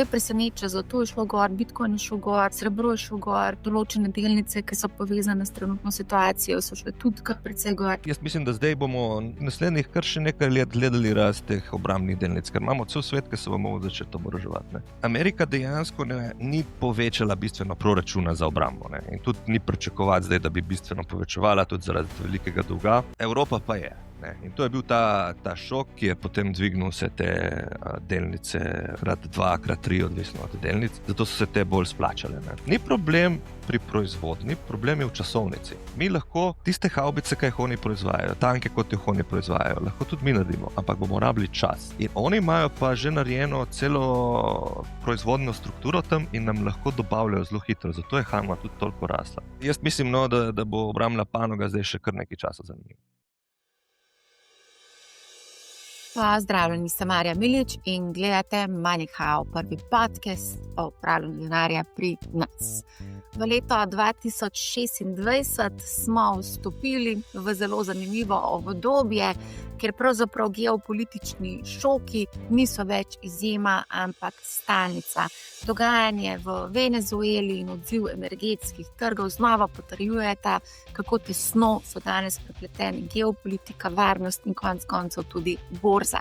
kaj preseneča, zato je šlo gor, Bitcoin je šel gor, srebro je šel gor, določene delnice, ki so povezane s trenutno situacijo, so šle tudi kar precej gor. Jaz mislim, da zdaj bomo naslednjih kar še nekaj let gledali rast teh obrambnih delnic, ker imamo cel svet, ki se bomo začeti oboroževati. Amerika dejansko ni povečala bistveno proračuna za obrambo, ne? In tudi ni pričakovati zdaj, da bi bistveno povečevala tudi zaradi velikega dolga. Evropa pa je. In to je bil ta šok, ki je potem dvignil vse te delnice krat 2, krat 3, odvisno od delnic, zato so se te bolj splačale. Ni problem pri proizvodnji, problem je v časovnici. Mi lahko tiste havbice, ki jih oni proizvajajo, tanke, kot jih oni proizvajajo, lahko tudi mi naredimo, ampak bomo rabili čas. In oni imajo pa že narejeno celo proizvodno strukturo tam in nam lahko dobavljajo zelo hitro, zato je Hanma tudi toliko rasla. Jaz mislim, da bo obrambna panoga zdaj še kar nekaj časa za njim. Pozdravljeni, sem Marja Milič in gledate Money How, prvi podcast o upravljanju denarja pri nas. V leto 2026 smo vstopili v zelo zanimivo obdobje, ker pravzaprav geopolitični šoki niso več izjema, ampak stalnica. Dogajanje v Venezueli in odziv energetskih trgov znova potrjujeta, kako tesno so danes prepleteni geopolitika, varnost in konec koncev tudi borza.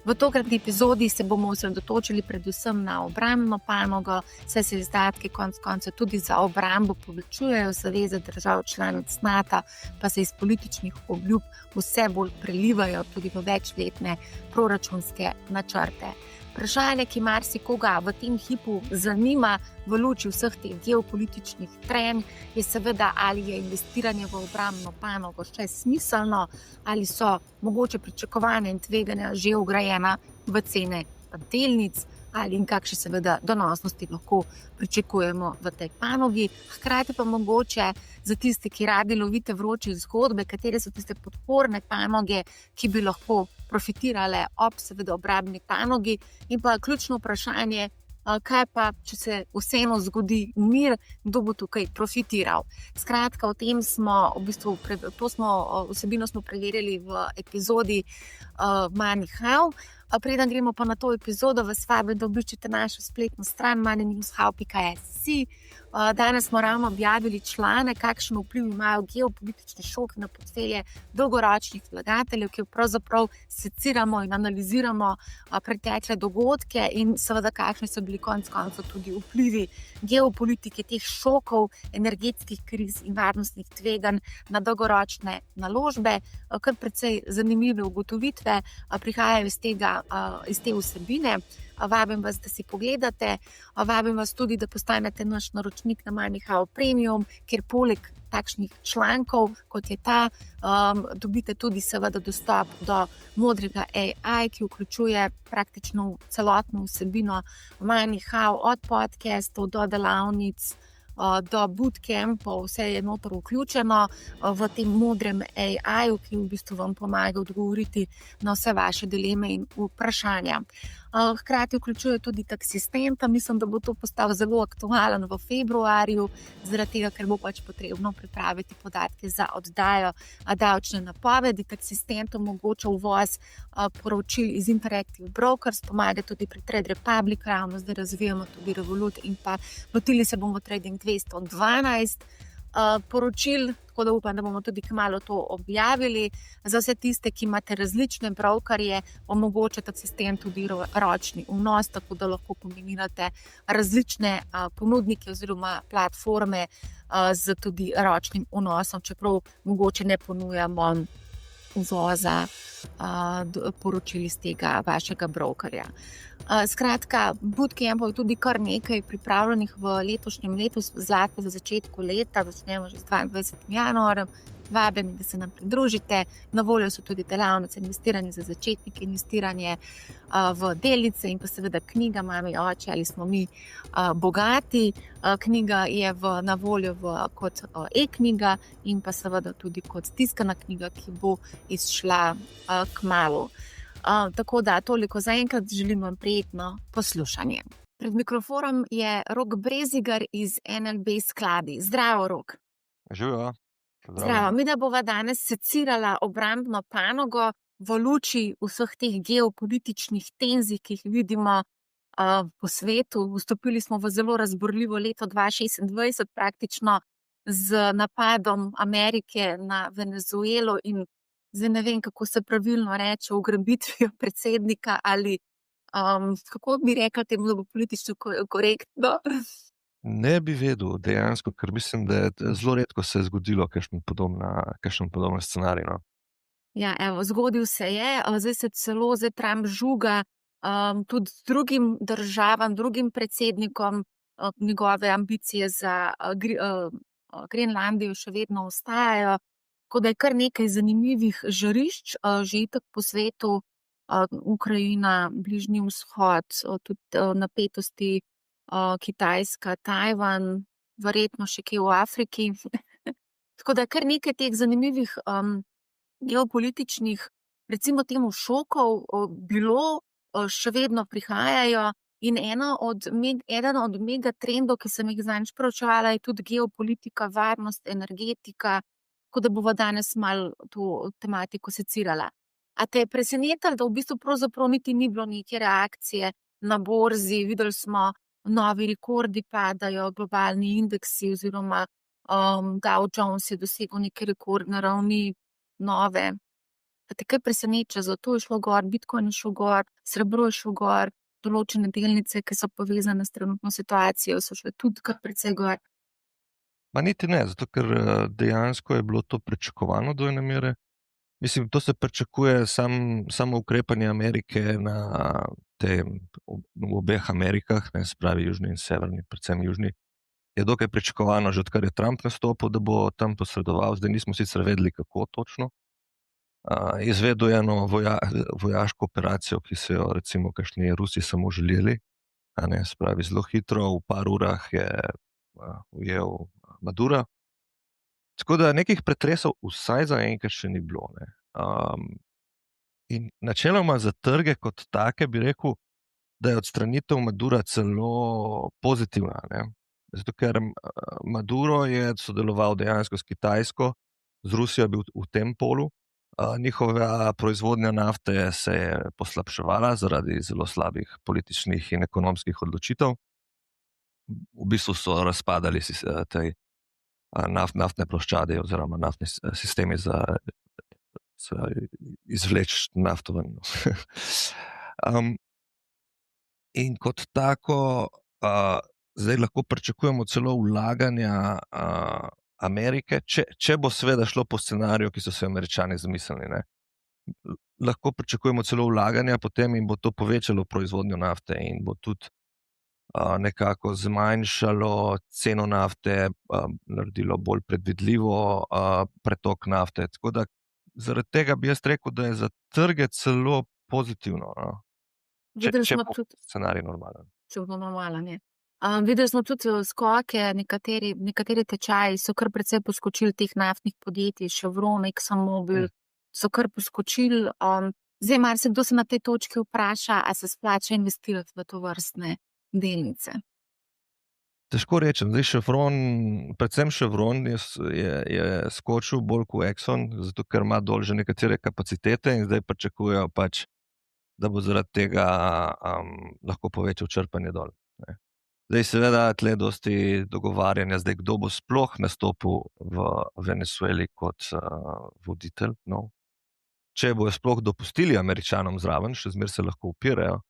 V tokratni epizodi se bomo osredotočili predvsem na obrambno panogo, saj se izdatki konec koncev tudi za obrambo povečujejo, zaveze držav članic NATO pa se iz političnih obljub vse bolj prelivajo tudi v večletne proračunske načrte. Vprašanje, ki marsikoga v tem hipu zanima v luči vseh teh geopolitičnih trenj, je seveda, ali je investiranje v obrambno panogo še smiselno, ali so mogoče pričakovanja in tveganja že vgrajena v cene delnic, ali in kakšne seveda donosnosti lahko pričakujemo v tej panogi. Hkrati pa mogoče za tiste, ki radi lovite vroče zgodbe, katere so tiste podporne panoge, ki bi lahko profitirale ob seveda obrambni panogi, in pa ključno vprašanje, kaj pa, če se vseeno zgodi mir, kdo bo tukaj profitiral. Skratka, o tem smo vsebino smo preverili v epizodi Money How. Preden gremo pa na to epizodo, vas vabim, da obiščete našo spletno stran money-how.si. Danes smo ravno objavili članek, kakšen vpliv imajo geopolitični šoki na portfelje dolgoročnih vlagateljev, ki pravzaprav seciramo in analiziramo pretekle dogodke in seveda kakšni so bili konec koncev tudi vplivi geopolitike, teh šokov, energetskih kriz in varnostnih tveganj na dolgoročne naložbe. Kar precej zanimive ugotovitve prihajajo iz te vsebine. Vabim vas, da si pogledate. Vabim vas tudi, da postanete naš naročnik na Money How Premium, kjer poleg takšnih člankov, kot je ta, dobite tudi seveda dostop do modrega AI, ki vključuje praktično celotno vsebino Money How, od podcastov do delavnic, do bootcampov, vse je noter vključeno v tem modrem AI-ju, ki v bistvu vam pomaga odgovoriti na vse vaše dileme in vprašanja. Hkrati vključuje tudi taksistenta, mislim, da bo to postal zelo aktualen v februarju, zaradi tega, ker bo pač potrebno pripraviti podatke za oddajo davčne napovedi. Taksistent omogoča uvoz poročil iz Interactive Brokers, pomaga tudi pri Trade Republic, ravno zdaj razvijamo tudi Revolut in pa lotili se bomo Trading 212 poročil, tako da upam, da bomo tudi kmalu to objavili. Za vse tiste, ki imate različne brokerje, omogoča taksistent tudi ročni vnos, tako da lahko kombinirate različne ponudnike oziroma platforme z tudi ročnim vnosom, čeprav mogoče ne ponujamo uvoza poročil iz tega vašega brokerja. Skratka, bootcampov je tudi kar nekaj pripravljenih v letošnjem letu, zlasti v začetku leta, začnemo že s 22. januarjem. Vabim, da se nam pridružite. Na voljo so tudi delavnice investiranje za začetnike, investiranje v delnice in pa seveda knjiga Mami, oče, ali smo mi bogati. Knjiga je na voljo kot e-knjiga in pa seveda tudi kot tiskana knjiga, ki bo izšla kmalu. Tako da toliko zaenkrat, želim vam prijetno poslušanje. Pred mikrofonom je Rok Brezigar iz NLB Skladi. Zdravo, Rok. Živijo. Zdravo. Mi da bova danes secirala obrambno panogo v luči vseh teh geopolitičnih tenzij, ki jih vidimo po svetu. Vstopili smo v zelo razburljivo leto 2026, praktično z napadom Amerike na Venezuelo in zdaj ne vem, kako se pravilno reče, ugrabitvijo predsednika ali kako bi rekla temu, da bo politično korektno. Ne bi vedel dejansko, ker mislim, da je zelo redko se je zgodilo kakšen podoben scenarij. No. Ja, evo, zgodil se je, zdaj se celo Trump žuga tudi z drugim državam, drugim predsednikom, njegove ambicije za Grenlandijo še vedno ostajajo. Tako da je kar nekaj zanimivih žarišč, že itak po svetu, Ukrajina, Bližnji vzhod, tudi napetosti, Kitajska, Tajvan, verjetno še kje v Afriki. Tako da je kar nekaj teh zanimivih geopolitičnih, recimo temu šokov, bilo, še vedno prihajajo in eden od megatrendov, ki sem jih zadnjič proučevala, je tudi geopolitika, varnost, energetika, tako da bova danes malo to tematiko secirala. A te je presenetilo, da v bistvu pravzaprav niti ni bilo neke reakcije na borzi, videli smo, novi rekordi padajo, globalni indeksi oziroma Dow Jones je dosegel neke rekordne ravni, nove. A te kaj preseneča, zato je šlo gor, Bitcoin je šel gor, srebro je šel gor, določene delnice, ki so povezane s trenutno situacijo, so šle tudi kar precej gor. Ma niti ne, zato ker dejansko je bilo to pričakovano do ene mere. Mislim, to se pričakuje samo ukrepanje Amerike na v obeh Amerikah, ne, se pravi južni in severni, predvsem južni, je dokaj pričakovano, že odkar je Trump nastopil, da bo tam posredoval. Zdaj nismo sicer vedeli, kako točno. Izvedel je eno vojaško operacijo, ki so jo recimo kakšni Rusi samo želeli. Ne, se pravi, zelo hitro, v par urah je ujel Madura. Tako da nekih pretresov vsaj zaenkrat še ni bilo. Ne. In načeloma za trge kot take bi rekel, da je odstranitev Madura celo pozitivna. Ne. Zato ker Maduro je sodeloval dejansko s Kitajsko, z Rusijo je bil v tem polu. Njihova proizvodnja nafte se je poslabševala zaradi zelo slabih političnih in ekonomskih odločitev. V bistvu so razpadali naftne ploščadi oziroma naftni sistemi za izvleči nafto ven. In kot tako, zdaj lahko pričakujemo celo vlaganja Amerike, če bo seveda šlo po scenariju, ki so se Američani zamislili. Ne. Lahko pričakujemo celo vlaganja potem in bo to povečalo proizvodnjo nafte in bo tudi nekako zmanjšalo ceno nafte, naredilo bolj predvidljivo pretok nafte. Tako da zaradi tega bi jaz rekel, da je za trge celo pozitivno. No. Če bo scenarij normalen. Če bo normalen, je. Videli smo tudi skoke, nekateri tečaji so kar precej poskočili teh naftnih podjetij, Chevron, ExxonMobil, so kar poskočili. Zdaj marsikdo se na tej točki vpraša, a se splača investirati v to vrstne delnice. Težko rečem. Zdaj Chevron, predvsem Chevron je skočil bolj kot Exxon, zato ker ima dol že nekatere kapacitete in zdaj pričakujejo pač, da bo zaradi tega lahko povečal črpanje dol. Ne. Zdaj seveda tle dosti dogovarjanja, zdaj kdo bo sploh nastopil v Venezueli kot voditelj. No. Če bojo sploh dopustili Američanom zraven, še zmeraj se lahko upirajo.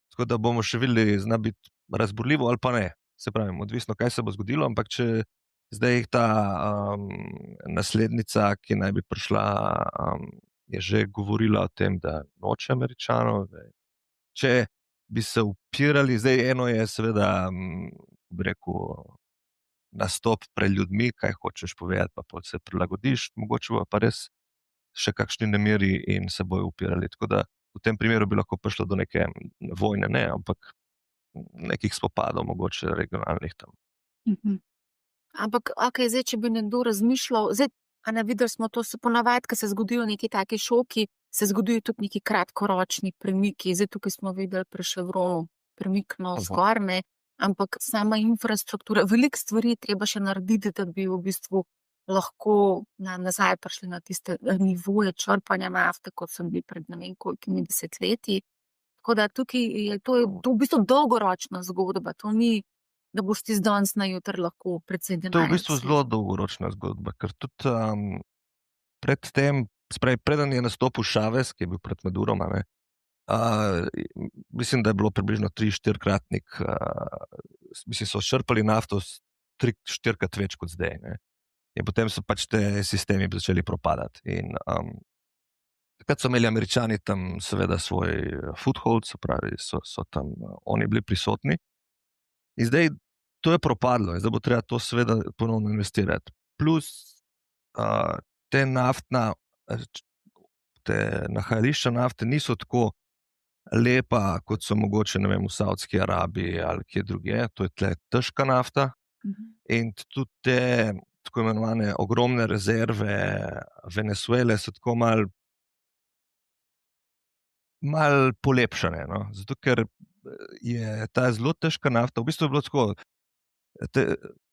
Tako da bomo še videli, zna biti razburljivo ali pa ne. Se pravi, odvisno, kaj se bo zgodilo, ampak če zdaj ta naslednica, ki naj bi prišla, je že govorila o tem, da noče Američanov. Če bi se upirali, zdaj eno je seveda, bi rekel, nastop pred ljudmi, kaj hočeš povedati, pa potem se prilagodiš, mogoče pa res še kakšni nemiri in se bojo upirali. Tako da v tem primeru bi lahko prišlo do neke vojne, ne, ampak nekih spopadov, mogoče regionalnih tam. Ampak, okej, zdaj, če bi nekdo razmišljal, zdaj, videli smo to, se ponavadi, ko se zgodijo neki taki šoki, se zgodijo tudi neki kratkoročni premiki. Zdaj, tukaj smo videli pri Chevronu premik navzgor, ne, ampak sama infrastruktura, veliko stvari treba še narediti, da bi v bistvu lahko nazaj prišli na tiste nivoje črpanja nafte, kot so bili pred ne vem kolikimi desetletji. Tako da tukaj to je v bistvu dolgoročna zgodba. To ni, da boš ti z danes na jutri lahko precej To je v denarja bistvu dosežel. zelo dolgoročna zgodba, ker tudi predtem, preden je nastopil Chavez, ki je bil pred Maduroma, ne, mislim, da je bilo približno 3-4-kratnik, mislim, so črpali nafto 3-4krat več kot zdaj. Ne. In potem so pač te sistemi začeli propadati. In takrat so imeli Američani tam seveda svoj foothold, se pravi, so tam oni bili prisotni. In zdaj to je propadlo in zdaj bo treba to seveda ponovno investirati. Plus te nahajališča nafte niso tako lepa, kot so mogoče, ne vem, v Saudski Arabiji ali kje drugje. To je tle težka nafta. In tudi te tako imenovane ogromne rezerve Venezuele so tako malo polepšane. No? Zato, ker je ta zelo težka nafta, v bistvu je bilo tako,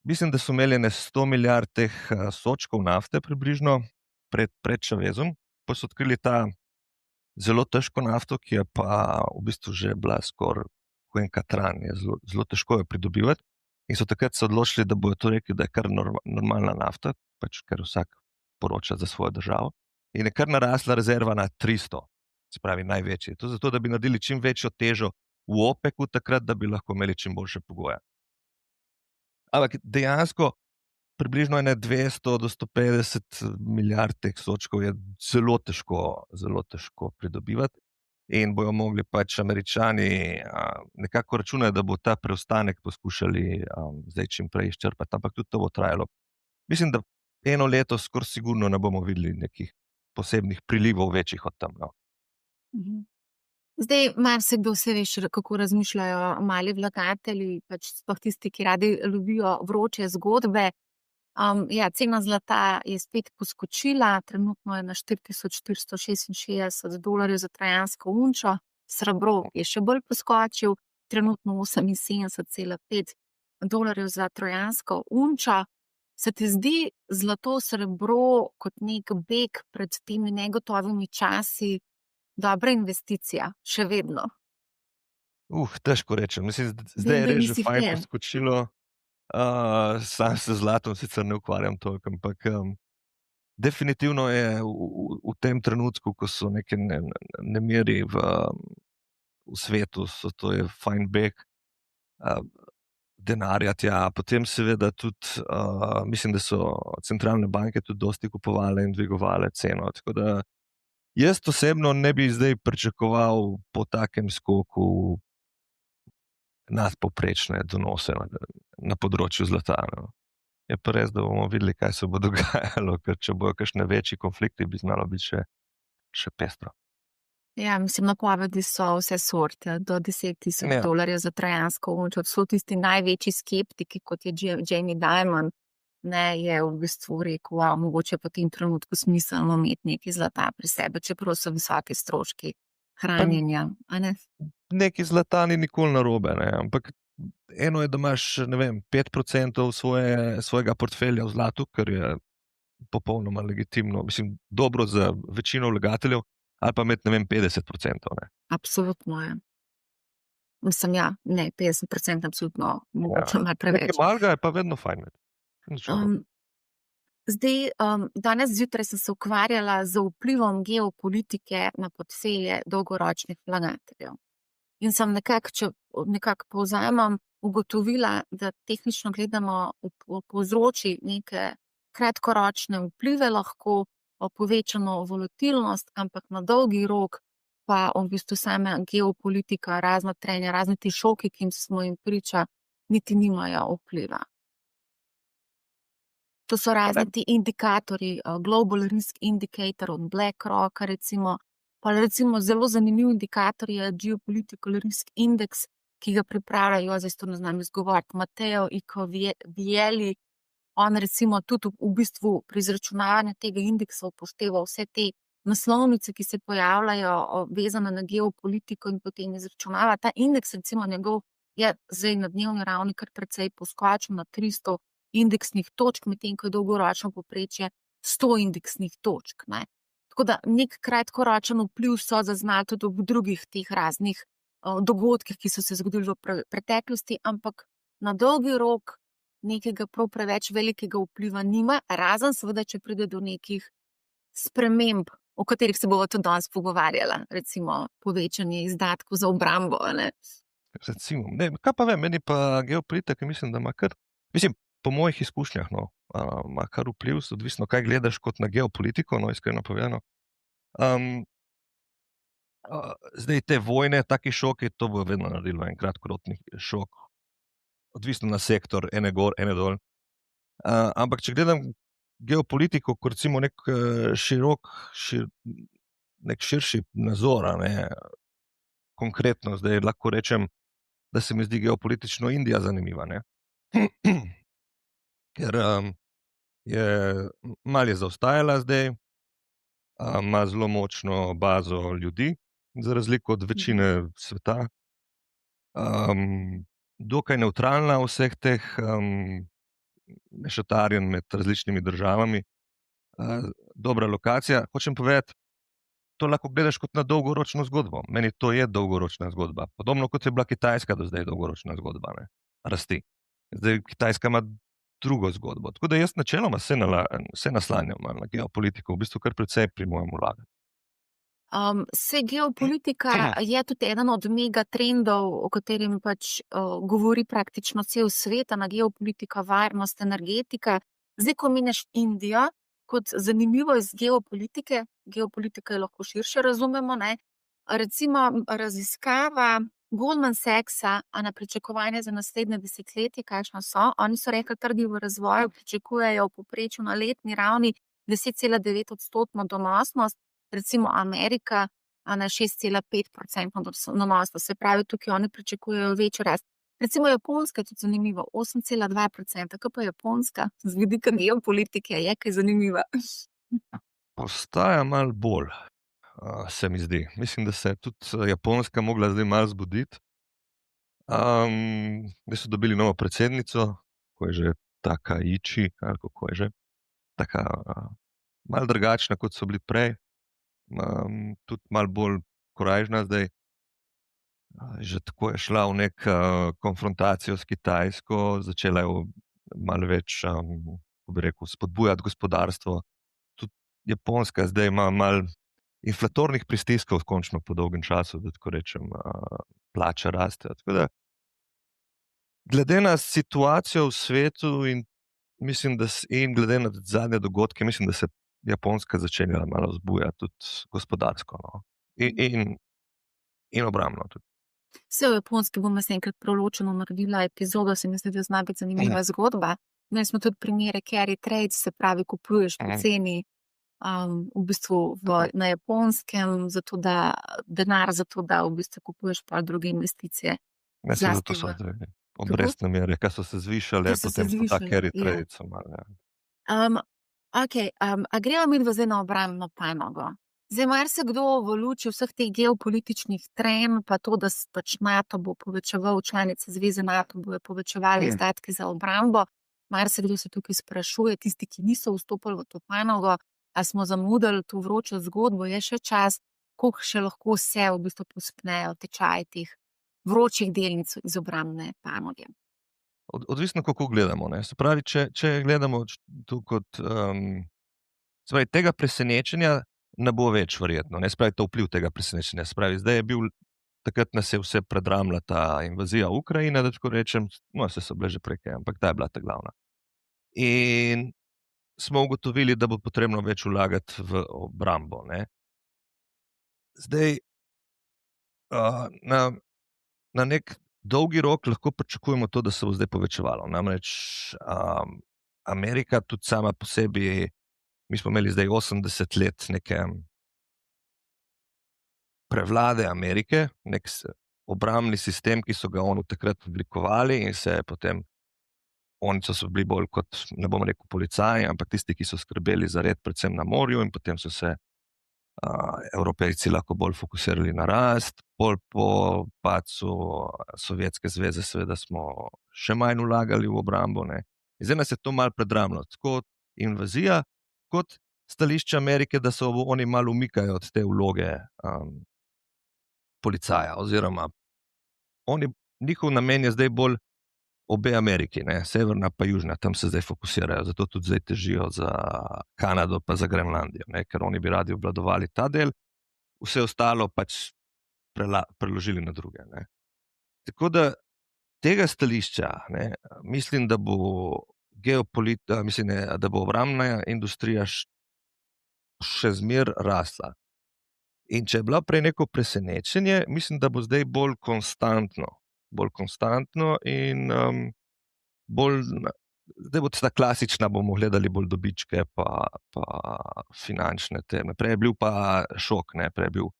mislim, da so imeli 100 milijard teh sodčkov nafte približno pred Chavezom, pa so odkrili ta zelo težko nafto, ki je pa v bistvu že bila skoraj kot en katran, je zelo težko jo pridobivati. In so takrat se odločili, da bodo to rekli, da je kar normalna nafta, pač ker vsak poroča za svojo državo. In je kar narasla rezerva na 300, se pravi največji. To zato, da bi naredili čim večjo težo v OPEC-u takrat, da bi lahko imeli čim boljše pogoje. Ampak dejansko približno 200 do 150 milijard teh sodčkov je zelo težko pridobivati. In bojo mogli pač Američani nekako računati, da bo ta preostanek poskušali zdaj čim prej izčrpati, ampak tudi to bo trajalo. Mislim, da 1 leto skoraj sigurno ne bomo videli nekih posebnih prilivov večjih od tam. No. Zdaj, marsikdo vse veš, kako razmišljajo mali vlagatelji, pač sploh tisti, ki radi lovijo vroče zgodbe. Ja, cena zlata je spet poskočila, trenutno je na $4,466 za trojansko unčo, srebro je še bolj poskočil, trenutno $78,5 za trojansko unčo. Se ti zdi zlato, srebro kot nek beg pred temi negotovimi časi dobra investicija, še vedno? Težko rečem. Mislim, zdaj je res že fajn poskočilo. Sam se z zlatom sicer ne ukvarjam toliko, ampak definitivno je v tem trenutku, ko so neke nemiri v svetu, to je fajn beg denarja tja. Potem seveda tudi mislim, da so centralne banke tudi dosti kupovale in dvigovale ceno. Tako da jaz osebno ne bi zdaj pričakoval po takem skoku nadpovprečne donose na področju zlata. No. Je pa res, da bomo videli, kaj se bo dogajalo, ker če bojo kakšne večji konflikti, bi znalo biti še pestro. Ja, mislim, napovedi so vse sorte, do $10,000 za trojansko unčo. So tisti največji skeptiki, kot je Jamie Dimon, je v bistvu rekel, mogoče po tem trenutku smiselno imeti nekaj zlata pri sebi, čeprav so visoki stroški hranjenja. Nekaj zlata ni nikoli narobe, ampak eno je, da imaš 5% svojega portfelja v zlatu, kar je popolnoma legitimno, mislim, dobro za večino vlagateljev, ali pa imeti 50%. Ne. Absolutno je. Mislim, 50% absolutno mogoče malo preveč. Nekaj malega je pa vedno fajn imeti. Zdaj, danes zjutraj sem se ukvarjala z vplivom geopolitike na portfelje dolgoročnih vlagateljev. In sem če nekako povzamem, ugotovila, da tehnično gledano povzroči neke kratkoročne vplive lahko, povečano volatilnost, ampak na dolgi rok pa v bistvu sama geopolitika, razna trenja, razni ti šoki, ki smo jim priča, niti nimajo vpliva. To so razni ti indikatorji, Global Risk Indicator od BlackRocka, recimo, pa recimo zelo zanimiv indikator je Geopolitical Risk Index, ki ga pripravljajo, zdaj to ne znam izgovoriti, Matteo Icovielli. On recimo tudi v bistvu pri izračunavanju tega indeksa upošteva vse te naslovnice, ki se pojavljajo vezane na geopolitiko in potem izračunava. Ta indeks recimo njegov je zdaj na dnevni ravni kar precej poskočil na 300 indeksnih točk, medtem ko je dolgoročno povprečje 100 indeksnih točk. Ne. Tako da nek kratkoročen vpliv so zaznali tudi v drugih teh raznih dogodkih, ki so se zgodili v preteklosti, ampak na dolgi rok nekega prav preveč velikega vpliva nima, razen seveda, če pride do nekih sprememb, o katerih se bomo tudi danes pogovarjala, recimo povečanje izdatkov za obrambo, a ne. Recimo, ne, kaj pa vem, meni pa geopolitika, mislim, da ima kar, mislim, po mojih izkušnjah, no, ima kar vpliv, odvisno, kaj gledaš kot na geopolitiko, no, iskreno povedano. Zdaj te vojne, taki šoki, to bo vedno naredilo en kratkoročni šok, odvisno na sektor, ene gor, ene dol. Ampak če gledam geopolitiko, kot recimo nek širši nazor, a ne, konkretno zdaj lahko rečem, da se mi zdi geopolitično Indija zanimiva, ne. Ker malo je zaostajala zdaj, ima zelo močno bazo ljudi, za razliko od večine sveta. Dokaj nevtralna v vseh teh mešetarjenj med različnimi državami. Dobra lokacija. Hočem povedati, to lahko gledaš kot na dolgoročno zgodbo. Meni to je dolgoročna zgodba. Podobno kot je bila Kitajska do zdaj dolgoročna zgodba, ne, rasti. Zdaj Kitajska ima drugo zgodbo. Tako da jaz načeloma se naslanjam na geopolitiko, v bistvu kar precej pri mojem vlaganju. Se geopolitika je tudi eden od megatrendov, o katerem pač govori praktično cel svet, na geopolitika, varnost, energetika. Zdaj, ko meniš Indijo kot zanimivo iz geopolitike, geopolitika je lahko širše razumemo, ne, recimo raziskava Goldman Sachsa, na pričakovanje za naslednje desetletje, kakšna so, oni so rekli, trgi v razvoju pričakujejo v povprečju na letni ravni 10,9% donosnost, recimo Amerika na 6,5% donosnost, se pravi, tukaj oni pričakujejo večjo rast. Recimo Japonska je tudi zanimivo, 8,2%, kaj pa Japonska, z vidika geopolitike je kaj zanimiva. Postaja malo bolj, se mi zdi. Mislim, da se je tudi Japonska mogla zdaj malo zbuditi. Da so dobili novo predsednico, ko je že Takaichi, ali kako je že, taka malo drugačna, kot so bili prej. Tudi malo bolj korajžna zdaj. Že tako je šla v nek konfrontacijo s Kitajsko, začela je malo več, kako bi rekel, spodbujati gospodarstvo. Tudi Japonska zdaj ima malo inflatornih pristiskov končno po dolgem času, da tako rečem, plače rastejo. Tako da, glede na situacijo v svetu in mislim, da in glede na zadnje dogodke, mislim, da se Japonska začenjala malo zbujati tudi gospodarsko, no. In obrambno tudi. Vse v Japonski bomo se enkrat proločeno naredila epizodo, se mi zdi, da zna biti zanimiva zgodba. Imeli smo tudi primere carry trade, se pravi, kupuješ poceni v bistvu na Japonskem, zato da denar, zato da v bistvu kupuješ pa druge investicije. Ne, se zato so obrestne mere, kaj so se zvišale, potem so ta carry trade so malo. Okej, a gremo mi zdaj na obrambno panogo? Zdaj, marsikdo v luči vseh teh geopolitičnih trenj, pa to, da pač NATO bo povečeval, članice zveze NATO bojo povečevali izdatke za obrambo, marsikdo se tukaj sprašuje, tisti, ki niso vstopili v to panogo, a smo zamudili to vročo zgodbo, je še čas, koliko še lahko se v bistvu pospnejo tečaji teh vročih delnic iz obrambne panoge. Odvisno, kako gledamo, ne. Se pravi, če gledamo tu kot, se pravi, tega presenečenja ne bo več verjetno, ne, se pravi, to vpliv tega presenečenja. Se pravi, zdaj je bil, takrat nas je vse predramla ta invazija Ukrajine, da tako rečem, no, saj so bile že prej kaj, ampak ta je bila ta glavna. In smo ugotovili, da bo potrebno več vlagati v obrambo, ne. Zdaj, na nek dolgi rok lahko pričakujemo to, da se bo zdaj povečevalo. Namreč Amerika tudi sama po sebi, mi smo imeli zdaj 80 let neke prevlade Amerike, nek obrambni sistem, ki so ga oni takrat oblikovali in se potem, oni so bili bolj kot, ne bom rekel policaji, ampak tisti, ki so skrbeli za red predvsem na morju in potem so se Evropejci lahko bolj fokusirali na rast, bolj po padcu Sovjetske zveze seveda smo še manj vlagali v obrambo, ne. In zdaj nas je to malo predramlo, tako invazija, kot stališče Amerike, da se oni malo umikajo od te vloge policaja oziroma oni, njihov namen je zdaj bolj obe Ameriki, ne, severna pa južna, tam se zdaj fokusirajo, zato tudi zdaj težijo za Kanado pa za Grenlandijo, ne, ker oni bi radi obvladovali ta del, vse ostalo pač preložili na druge. Ne. Tako da tega stališča, ne, mislim, da bo mislim, ne, da bo obrambna industrija še zmer rasla. In če je bila prej neko presenečenje, mislim, da bo zdaj bolj konstantno in zdaj bo ta klasična, bomo gledali bolj dobičke pa finančne teme. Prej je bil pa šok, ne, prej je bil,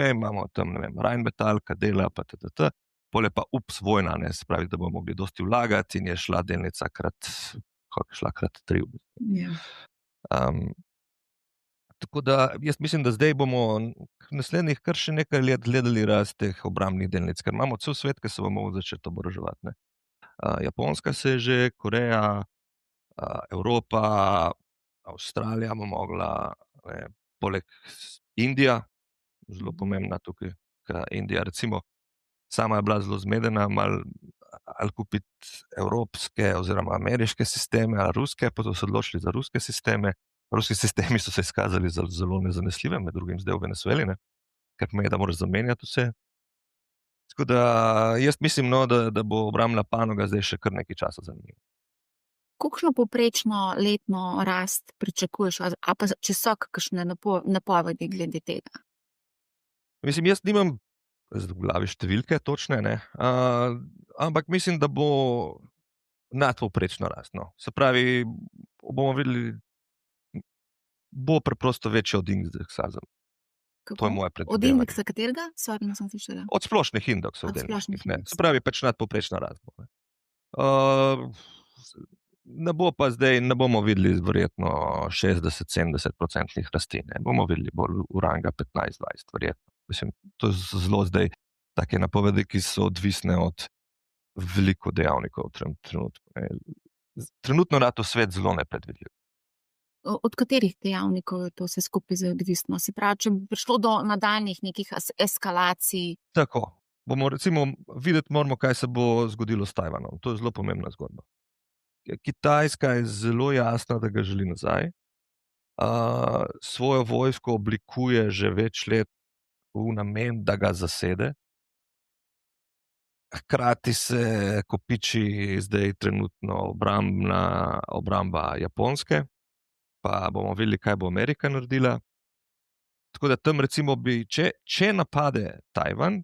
imamo tam, ne vem, Rheinmetall, ki dela, pa pol je pa vojna, ne, se pravi, da bomo mogli dosti vlagati in je šla delnica krat 3. Ja. Tako da jaz mislim, da zdaj bomo naslednjih kar še nekaj let gledali rast teh obrambnih delnic, ker imamo cel svet, ki se bo mogel začeti oboroževati. Ne. Japonska se je že, Koreja, Evropa, Avstralija bo mogla, ne, poleg Indija, zelo pomembna tukaj, ker Indija recimo sama je bila zelo zmedena, ali kupiti evropske oziroma ameriške sisteme ali ruske, pa so se odločili za ruske sisteme. Ruski sistemi so se izkazali za zelo nezanesljive, med drugim zdaj v Venezueli, ne, kar pomeni, da moraš zamenjati vse. Tako da jaz mislim, no, da bo obrambna panoga zdaj še kar nekaj časa zanimiva. Kolikšno povprečno letno rast pričakuješ, a pa če so kakšne napovedi glede tega? Mislim, jaz nimam v glavi številke točne, ne, ampak mislim, da bo nadpovprečno rast. No. Se pravi, bomo videli, bo preprosto večji od indeksa. To je moje predvidevanje. Od indeksa katerega? Sorry, nisem slišala. Od splošnih indeksov. Od splošnih indeksov. Se pravi, pač nadpovprečna rast bo. Ne bo pa zdaj, ne bomo videli verjetno 60-70% rasti, ne. Bomo videli bolj v ranga 15-20, verjetno. Mislim, to je zelo zdaj take napovedi, ki so odvisne od veliko dejavnikov v trenutku. Ne. Trenutno je to svet zelo nepredvidljiv. Od katerih dejavnikov je to vse skupaj zdaj odvisno? Se pravi, če bi prišlo do nadaljnjih nekih eskalacij? Tako. Videti moramo, kaj se bo zgodilo s Tajvanom. To je zelo pomembna zgodba. Kitajska je zelo jasna, da ga želi nazaj. Svojo vojsko oblikuje že več let v namen, da ga zasede. Hkrati se kopiči zdaj trenutno obramba Japonske, pa bomo videli, kaj bo Amerika naredila. Tako da tam recimo če napade Tajvan,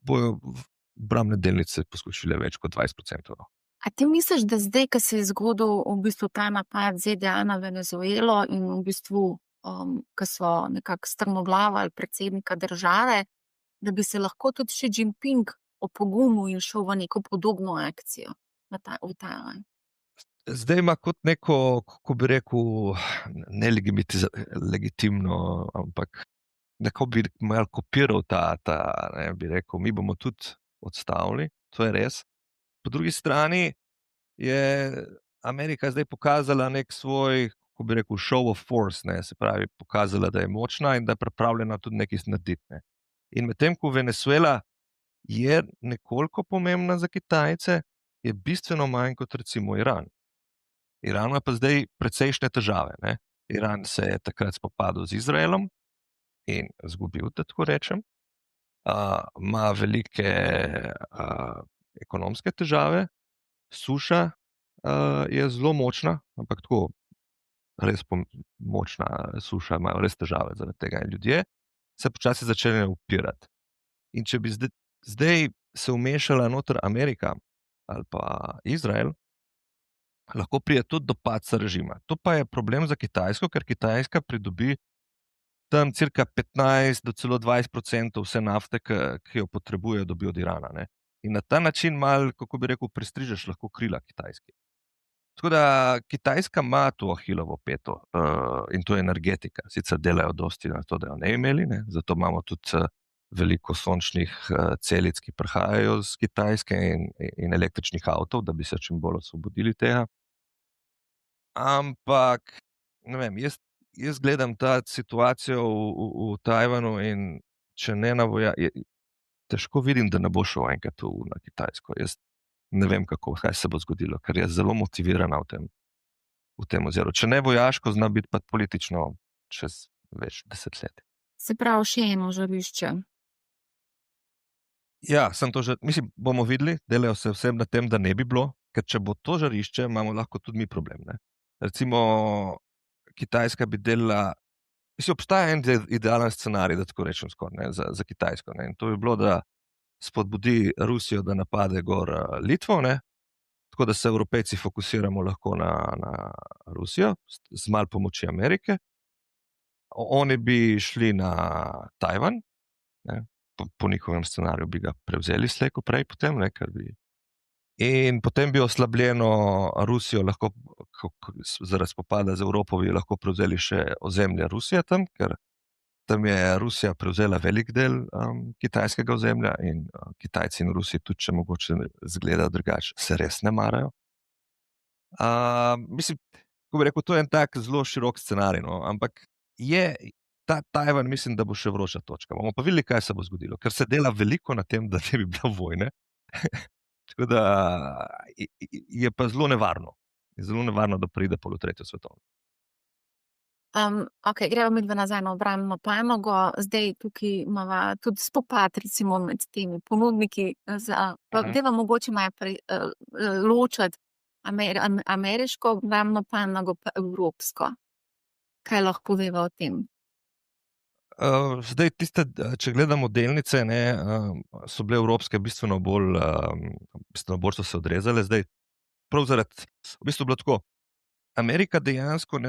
bojo obrambne delnice poskočile več kot 20%. A ti misliš, da zdaj, ko se je zgodil v bistvu ta napad ZDA na Venezuelo in v bistvu, ko so nekako strmoglavili predsednika države, da bi se lahko tudi Xi Jinping opogumil in šel v neko podobno akcijo v Tajvan? Zdaj ima kot neko, kako bi rekel, legitimno, ampak neko bi malo kopiral ne, bi rekel, mi bomo tudi odstavili, to je res. Po drugi strani je Amerika zdaj pokazala nek svoj, kako bi rekel, show of force, ne, se pravi, pokazala, da je močna in da je pripravljena tudi nekaj narediti. Ne. In medtem ko Venezuela je nekoliko pomembna za Kitajce, je bistveno manj kot recimo Iran. Iran ima pa zdaj precejšnje težave. Ne. Iran se je takrat spopadel z Izraelom in izgubil, da tako rečem. Ima velike ekonomske težave, suša je zelo močna, ampak tako res močna suša, imajo res težave zaradi tega. In ljudje se počasi začnejo upirati. In če bi zdaj se vmešala noter Amerika ali pa Izrael, lahko pride tudi do padca režima. To pa je problem za Kitajsko, ker Kitajska pridobi tam cirka 15 do celo 20% vse nafte, ki jo potrebuje, dobi od Irana. Ne. In na ta način malo, kako bi rekel, prestrižeš lahko krila Kitajski. Tako da Kitajska ima to Ahilovo peto in to je energetika. Sicer delajo dosti na to, da jo ne imeli, ne. Zato imamo tudi veliko sončnih celic, ki prihajajo z Kitajske in električnih avtov, da bi se čim bolj osvobodili tega. Ampak, ne vem, jaz gledam ta situacijo v Tajvanu in če ne težko vidim, da ne bo šel enkrat na Kitajsko. Jaz ne vem, kaj se bo zgodilo, ker je zelo motivirana v tem oziru. Če ne vojaško, zna biti pa politično čez več desetletij. Se pravi, še eno žarišče. Ja, sem to že, mislim, bomo videli, delajo se vsem na tem, da ne bi bilo, ker če bo to žarišče, imamo lahko tudi mi problem. Ne? Recimo, Kitajska bi delala, mislim, obstaja en idealen scenarij, da tako rečem skoraj, za Kitajsko. Ne? In to bi bilo, da spodbudi Rusijo, da napade gor Litvo, ne? Tako da se Evropejci fokusiramo lahko na Rusijo, z malo pomoči Amerike. Oni bi šli na Tajvan, ne? Po njihovem scenariju bi ga prevzeli slej ko prej potem, ne? In potem bi oslabljeno Rusijo lahko, zaradi spopada z Evropo, bi lahko prevzeli še ozemlje Rusije tam, ker tam je Rusija prevzela velik del kitajskega ozemlja in Kitajci in Rusi, tudi če mogoče zgleda drugače, se res ne marajo. Mislim, ko bi rekel, to je en tak zelo širok scenarij, no, ampak je ta Tajvan, mislim, da bo še vroča točka. Bomo pa videli, kaj se bo zgodilo, ker se dela veliko na tem, da ne bi bilo vojne. Tako da je pa zelo nevarno. Je zelo nevarno, da pride pol v tretjo svetovno. Ok, gremo mi dva nazaj na obrambno panogo. Zdaj tukaj imamo tudi spopad recimo med temi ponudniki. Dajva mogoče najprej ločiti ameriško obrambno panogo pa evropsko. Kaj lahko poveva o tem? Zdaj, če gledamo delnice, ne, so bile evropske bistveno bolj so se odrezale. Zdaj, prav zaradi, v bistvu bilo tako, Amerika dejansko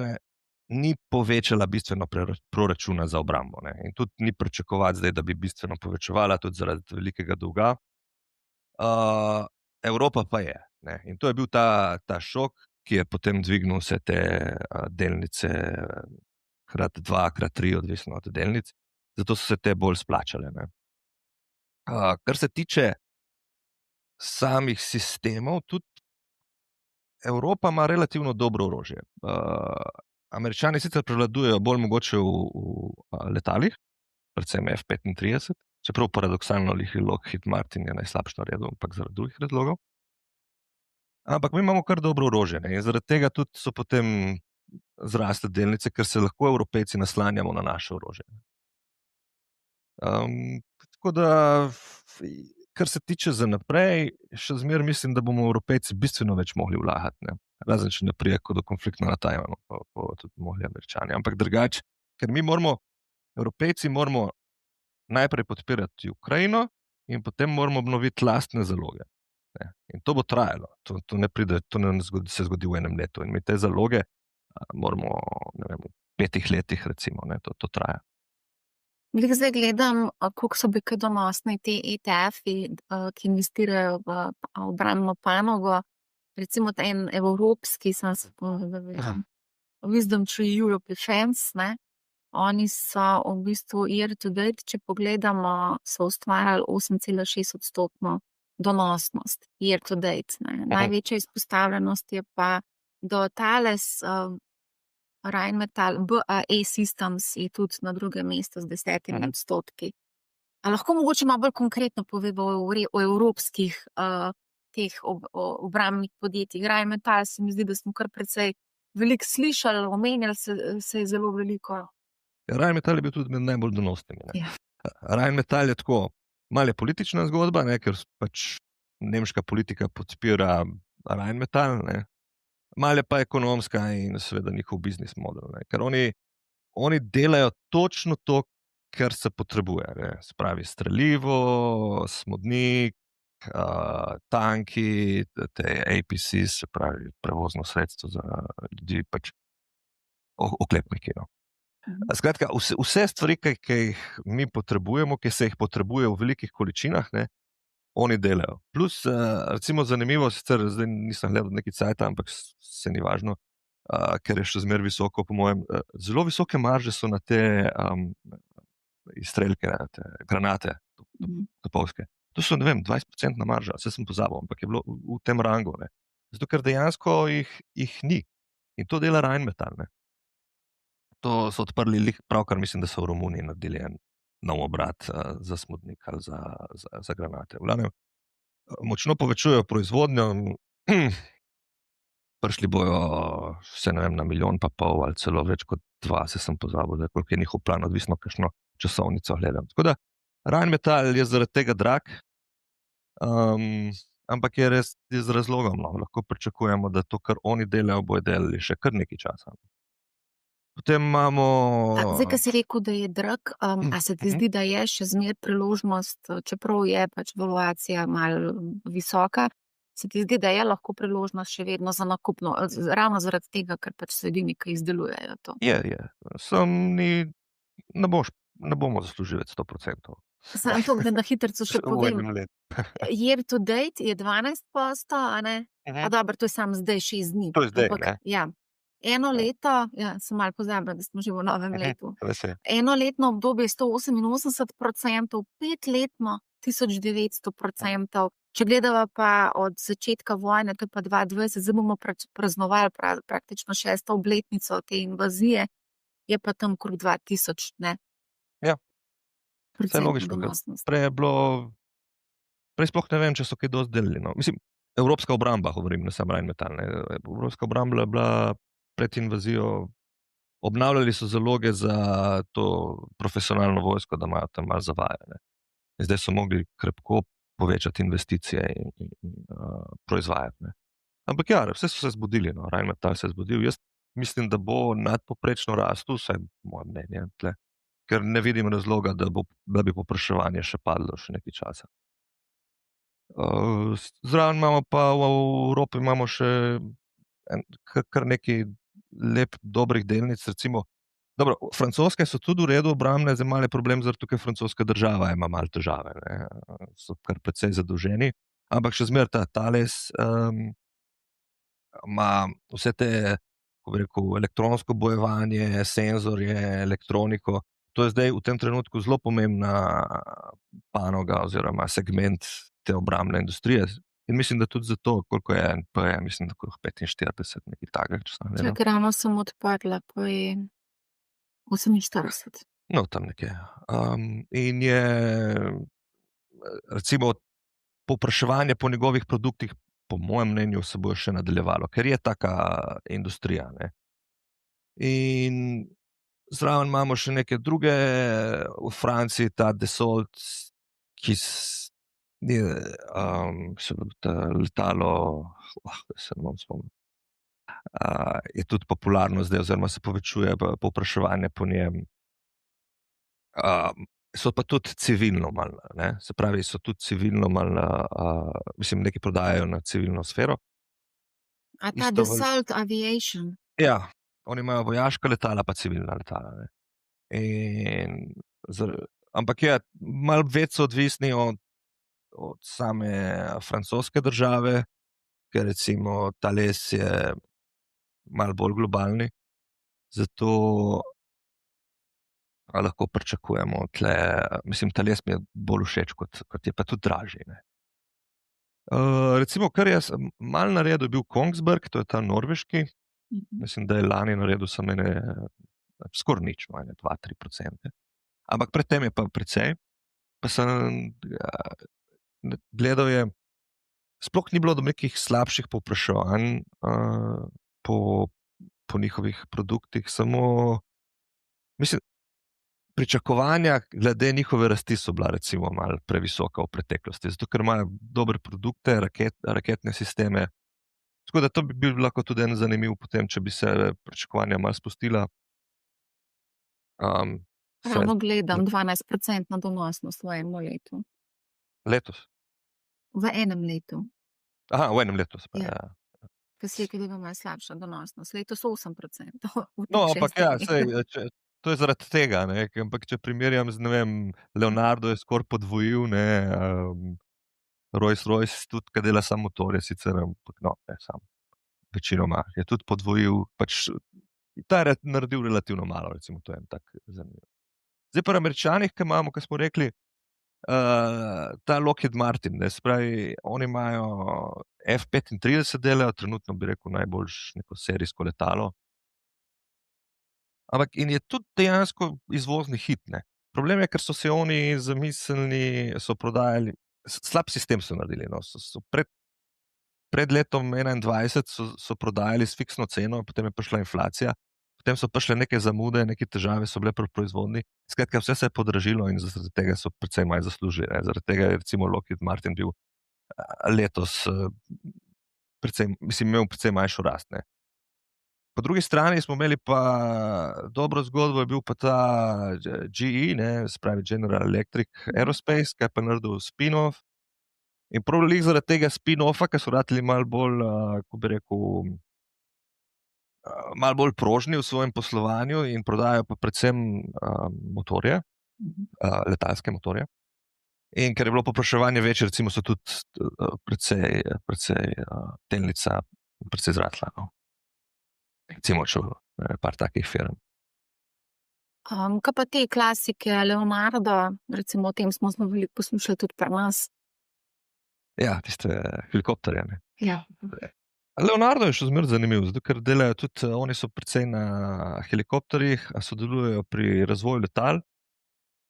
ni povečala bistveno proračuna za obrambo. Ne, in tudi ni pričakovati zdaj, da bi bistveno povečevala, tudi zaradi velikega dolga. Evropa pa je. Ne, in to je bil ta šok, ki je potem dvignil vse te delnice krat 2, krat 3, odvisno od delnic. Zato so se te bolj splačale. Ne. Kar se tiče samih sistemov, tudi Evropa ima relativno dobro orožje. Američani sicer prevladujejo bolj mogoče v letalih, predvsem F-35, čeprav paradoksalno Lockheed Martin je najslabše naredil, ampak zaradi drugih razlogov. Ampak mi imamo kar dobro orožje, ne, in zaradi tega tudi so potem zraste delnice, ker se lahko Evropejci naslanjamo na naše orožje. Tako da, kar se tiče za naprej, še zmeraj mislim, da bomo Evropejci bistveno več mogli vlagati. Ne. Razen če ne pride do konflikta na Tajvanu, pa tudi mogli Američani. Ampak drugače, ker mi Evropejci moramo najprej podpirati Ukrajino in potem moramo obnoviti lastne zaloge. Ne. In to bo trajalo. To ne se zgodi v enem letu. In mi te zaloge moramo, ne vem, v 5 letih recimo, ne, to traja. Zdaj gledam, koliko so bili donosni te ETF-i, ki investirajo v obrambno panogo. Recimo en evropski, sem se povedala, Wisdom Tree Europe Defense, ne. Oni so v bistvu year to date, če pogledamo, so ustvarjali 8,6% donosnost, year to date. Ne. Največja izpostavljenost je pa do Thales, Rheinmetall, BAE Systems je tudi na drugem mestu z 10%. A lahko mogoče malo bolj konkretno poveva o evropskih teh obrambnih podjetjih? Rheinmetall se mi zdi, da smo kar precej veliko slišali, omenjali se je zelo veliko. Rheinmetall je bil tudi med najbolj donosnimi. Ja. Rheinmetall je tako, malo je politična zgodba, ne, ker pač nemška politika podpira Rheinmetall, ne. Malo je pa ekonomska in seveda njihov biznis model. Ne. Ker oni delajo točno to, kar se potrebuje. Ne. Se pravi, strelivo, smodnik, tanki, te APC, se pravi, prevozno sredstvo za ljudi, pač oklepniki. No. Skratka, vse stvari, ki jih mi potrebujemo, ki se jih potrebuje v velikih količinah, ne, oni delajo. Plus, recimo zanimivo, sicer zdaj nisem gledal neki cajt, ampak se ni važno, ker je še zmeraj visoko, po mojem, zelo visoke marže so na te izstrelke, na te granate topovske. To so, ne vem, 20% marža, vse sem pozabil, ampak je bilo v tem rangu. Ne. Zato, ker dejansko jih ni. In to dela Rheinmetall. Ne. To so odprli pravkar, mislim, da so v Romuniji naredili en nov obrat za smodnik ali za granate. V glavnem, močno povečujejo proizvodnjo, prišli bojo vse, ne vem, na 1,5 milijona ali celo več kot 2, se sem pozabil, da koliko je njihov plan, odvisno, kakšno časovnico gledam. Tako da Rheinmetall je zaradi tega drag, ampak je res z razlogom, no. Lahko pričakujemo, da to, kar oni delajo, bojo delali še kar nekaj časa. Potem imamo. Zdaj, ko si rekel, da je drag, a se ti zdi, da je še zmeraj priložnost, čeprav je pač valuacija malo visoka, se ti zdi, da je lahko priložnost še vedno za nakupno, ravno zaradi tega, ker pač so edini, ki izdelujejo to? Je. Ne bomo zaslužili več 100%. Samo to, da na hitrico še V povem. enem letu. Year to date je 12%, a ne? A dobro, to je samo zdaj 6 dni. To je zdaj, Ampak, ne? ja. Eno leto, sem malo pozabila, da smo že v novem letu. Res je. Enoletno obdobje je 188%, 5-letno 1900%. Če gledava pa od začetka vojne, to je pa 2020, zdaj bomo praznovali praktično 6. obletnico te invazije, je pa tam okrog 2000, ne? Ja. Vse Procentna logično. donosnost. Prej sploh ne vem, če so kaj dosti delali. No. Mislim, evropska obramba, govorim, ne samo Rheinmetall. Evropska obramba je bila pred invazijo, obnavljali so zaloge za to profesionalno vojsko, da imajo tam malo zavajanje. In zdaj so mogli krepko povečati investicije in proizvajati. Ne. Ampak ja, vse so se zbudili, no. Rheinmetall se je zbudil. Jaz mislim, da bo nadpoprečno rastel, vsaj moje mnenje, tle, ker ne vidim razloga, da bi povpraševanje še padlo še nekaj časa. Zraven imamo pa v Evropi imamo še kar nekaj lep, dobrih delnic, recimo. Dobro, francoske so tudi v redu obrambne, zdaj malo je problem, zato ker francoska država ima malo težave, ne. So kar precej zadolženi, ampak še zmeraj ta Thales ima vse te, kako bi rekel, elektronsko bojevanje, senzorje, elektroniko. To je zdaj v tem trenutku zelo pomembna panoga oziroma segment te obrambne industrije. In mislim, da tudi zato, koliko je NP, mislim, da okrog 45, nekaj takega, če sem gledal. Čakaj, ravno sem odprla, pa je 48. No, tam nekje. In je, recimo, povpraševanje po njegovih produktih, po mojem mnenju, se bo še nadaljevalo, ker je taka industrija, ne. In zraven imamo še neke druge, v Franciji ta Dassault, ki letalo, se ne bom spomnil, je tudi popularno zdaj, oziroma se povečuje povpraševanje po njem. So pa tudi civilno malo, ne, se pravi, so tudi civilno malo, mislim, nekaj prodajajo na civilno sfero. A ta Dassault Aviation? Ja, oni imajo vojaška letala pa civilna letala, ne. Ampak ja, malo več so odvisni od same francoske države, ker recimo Thales je malo bolj globalni, zato lahko pričakujemo tle, mislim, Thales mi je bolj všeč, kot je pa tudi dražji, ne. Recimo, kar je malo naredil, je bil Kongsberg, to je ta norveški. Mislim, da je lani naredil samo skoraj nič, no, 2-3%. Ampak pred tem je pa precej. Pa sem gledal, je sploh ni bilo do nekih slabših povpraševanj po njihovih produktih, samo mislim, pričakovanja glede njihove rasti so bila recimo malo previsoka v preteklosti, zato ker imajo dobre produkte, raketne sisteme. Tako da to bi bil lahko tudi en zanimiv potem, če bi se pričakovanja malo spustila. Ravno gledam 12% donosnost v enem letu. Letos? V enem letu. Aha, v enem letu se pravi, ja. Ker si rekel, da ima slabša donosnost. Letos 8%. No, ampak ja, to je zaradi tega, ne, ampak če primerjam z, ne vem, Leonardo je skoraj podvojil, ne, Rolls-Royce tudi, ki dela samo motorje, sicer, ampak no, ne, samo večinoma je tudi podvojil, pač ta je naredil relativno malo, recimo, to je en tak zanimiv. Zdaj pa Američanih, ki imamo, kot smo rekli, ta Lockheed Martin, ne, se pravi, oni imajo F-35 delajo, trenutno bi rekel najboljš neko serijsko letalo. Ampak in je tudi dejansko izvozni hit, ne. Problem je, ker so si oni zamislili, so prodajali, slab sistem so naredili. No. Pred letom 2021 so prodajali s fiksno ceno, potem je prišla inflacija, potem so prišle neke zamude, neke težave so bile pri proizvodnji. Skratka, vse se je podražilo in zaradi tega so precej manj zaslužili. Ne. Zaradi tega je recimo Lockheed Martin bil letos imel precej manjšo rast. Ne. Po drugi strani smo imeli pa dobro zgodbo, je bil pa ta GE, ne, spravi General Electric Aerospace, ki je pa naredil spin-off. In prav zaradi tega spin-offa, ki so rateli malo bolj, kako bi rekel, malo bolj prožni v svojem poslovanju in prodajajo pa predvsem motorje, letalske motorje. In ker je bilo povpraševanje večje, recimo so tudi precej delnica precej zrasla. No. Recimo, če par takih firm. Kaj pa te klasike Leonardo, recimo o tem smo veliko poslušali tudi pri nas. Ja, tiste helikopterje. Ne. Ja. Leonardo je še zmeraj zanimiv, zato ker delajo tudi, oni so precej na helikopterjih, sodelujejo pri razvoju letal.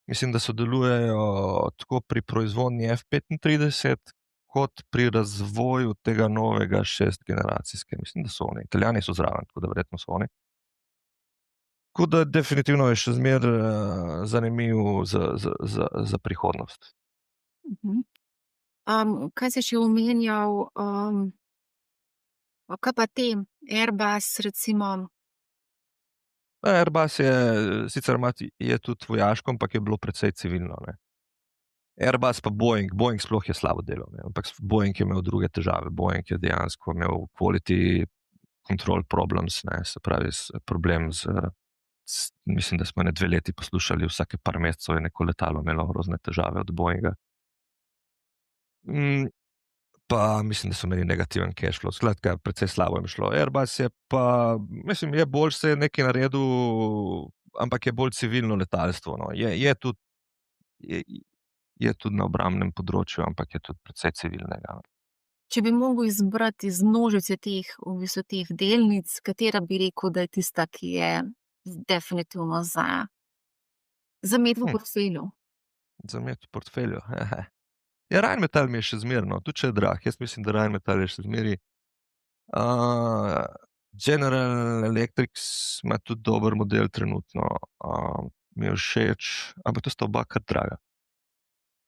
Mislim, da sodelujejo tako pri proizvodnji F-35, kot pri razvoju tega novega 6-generacijske. Mislim, da so oni. Italijani so zraven, tako da verjetno so oni. Tako da definitivno je še zmeraj zanimiv za prihodnost. Kaj si še omenjal, kaj pa te Airbus, recimo? Airbus je sicer je tudi vojaško, ampak je bilo precej civilno. Ne. Airbus pa Boeing sploh je slabo delal, ne. Ampak Boeing je imel druge težave. Boeing je dejansko imel quality control problems, ne. Se pravi problem mislim, da smo 2 leti poslušali, vsake par mesecev je neko letalo imelo grozne težave od Boeinga. Pa mislim, da so imeli negativen cash flow. Skratka, precej slabo jim šlo. Airbus je pa, mislim, je bolj se nekaj naredil, ampak je bolj civilno letalstvo. No. Je tudi na obrambnem področju, ampak je tudi precej civilnega. Če bi mogel izbrati iz množice teh delnic, katera bi rekel, da je tista, ki je definitivno za imeti v portfelju? Za imeti v portfelju? Ja, Rheinmetall mi je še zmerno, tudi če je drag. Jaz mislim, da Rheinmetall je še zmeri. General Electric ima tudi dober model trenutno. Mi je všeč, ampak to sta oba kar draga.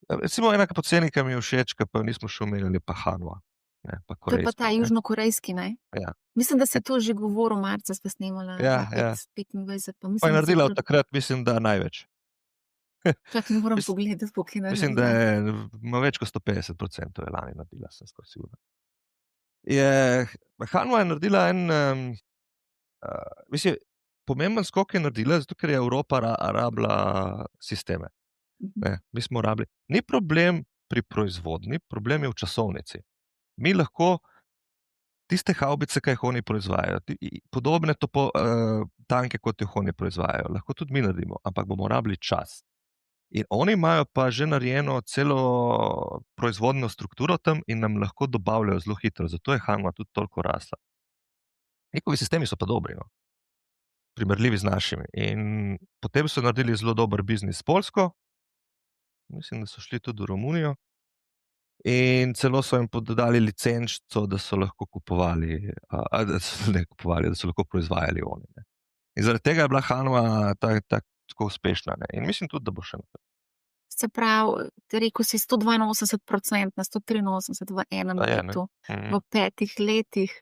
Recimo ena poceni, ki mi je všeč, ki pa nismo še omenili, pa Hanwha. Ne, pa to je pa ta južnokorejski, ne? Ja. Mislim, da se to že govoril, marca sva snemala. Ja. 25. Pa je naredila od takrat, mislim, da največ. Čakaj, moram pogledati, koliko je naredila. Mislim, da ima več kot 150% je lani naredila, sem skoraj sigurna. Hanwha je naredila mislim, pomemben skok je naredila, zato ker je Evropa rabila sisteme. Ne, mi smo rabili. Ni problem pri proizvodnji, problem je v časovnici. Mi lahko tiste havbice, ki jih oni proizvajajo, podobne tanke, kot jih oni proizvajajo, lahko tudi mi naredimo, ampak bomo rabili čas. In oni imajo pa že narejeno celo proizvodno strukturo tam in nam lahko dobavljajo zelo hitro, zato je Hanwha tudi toliko rasla. Njihovi sistemi so pa dobri, no. Primerljivi z našimi. In potem so naredili zelo dober biznis s Poljsko, mislim, da so šli tudi v Romunijo, in celo so jim podali licenco, da so lahko kupovali, da so lahko proizvajali oni. Ne. In zaradi tega je bila Hanwha tako uspešna. Ne. In mislim tudi, da bo še naprej. Se pravi, rekel si 182% na 183 v enem letu, v 5 letih.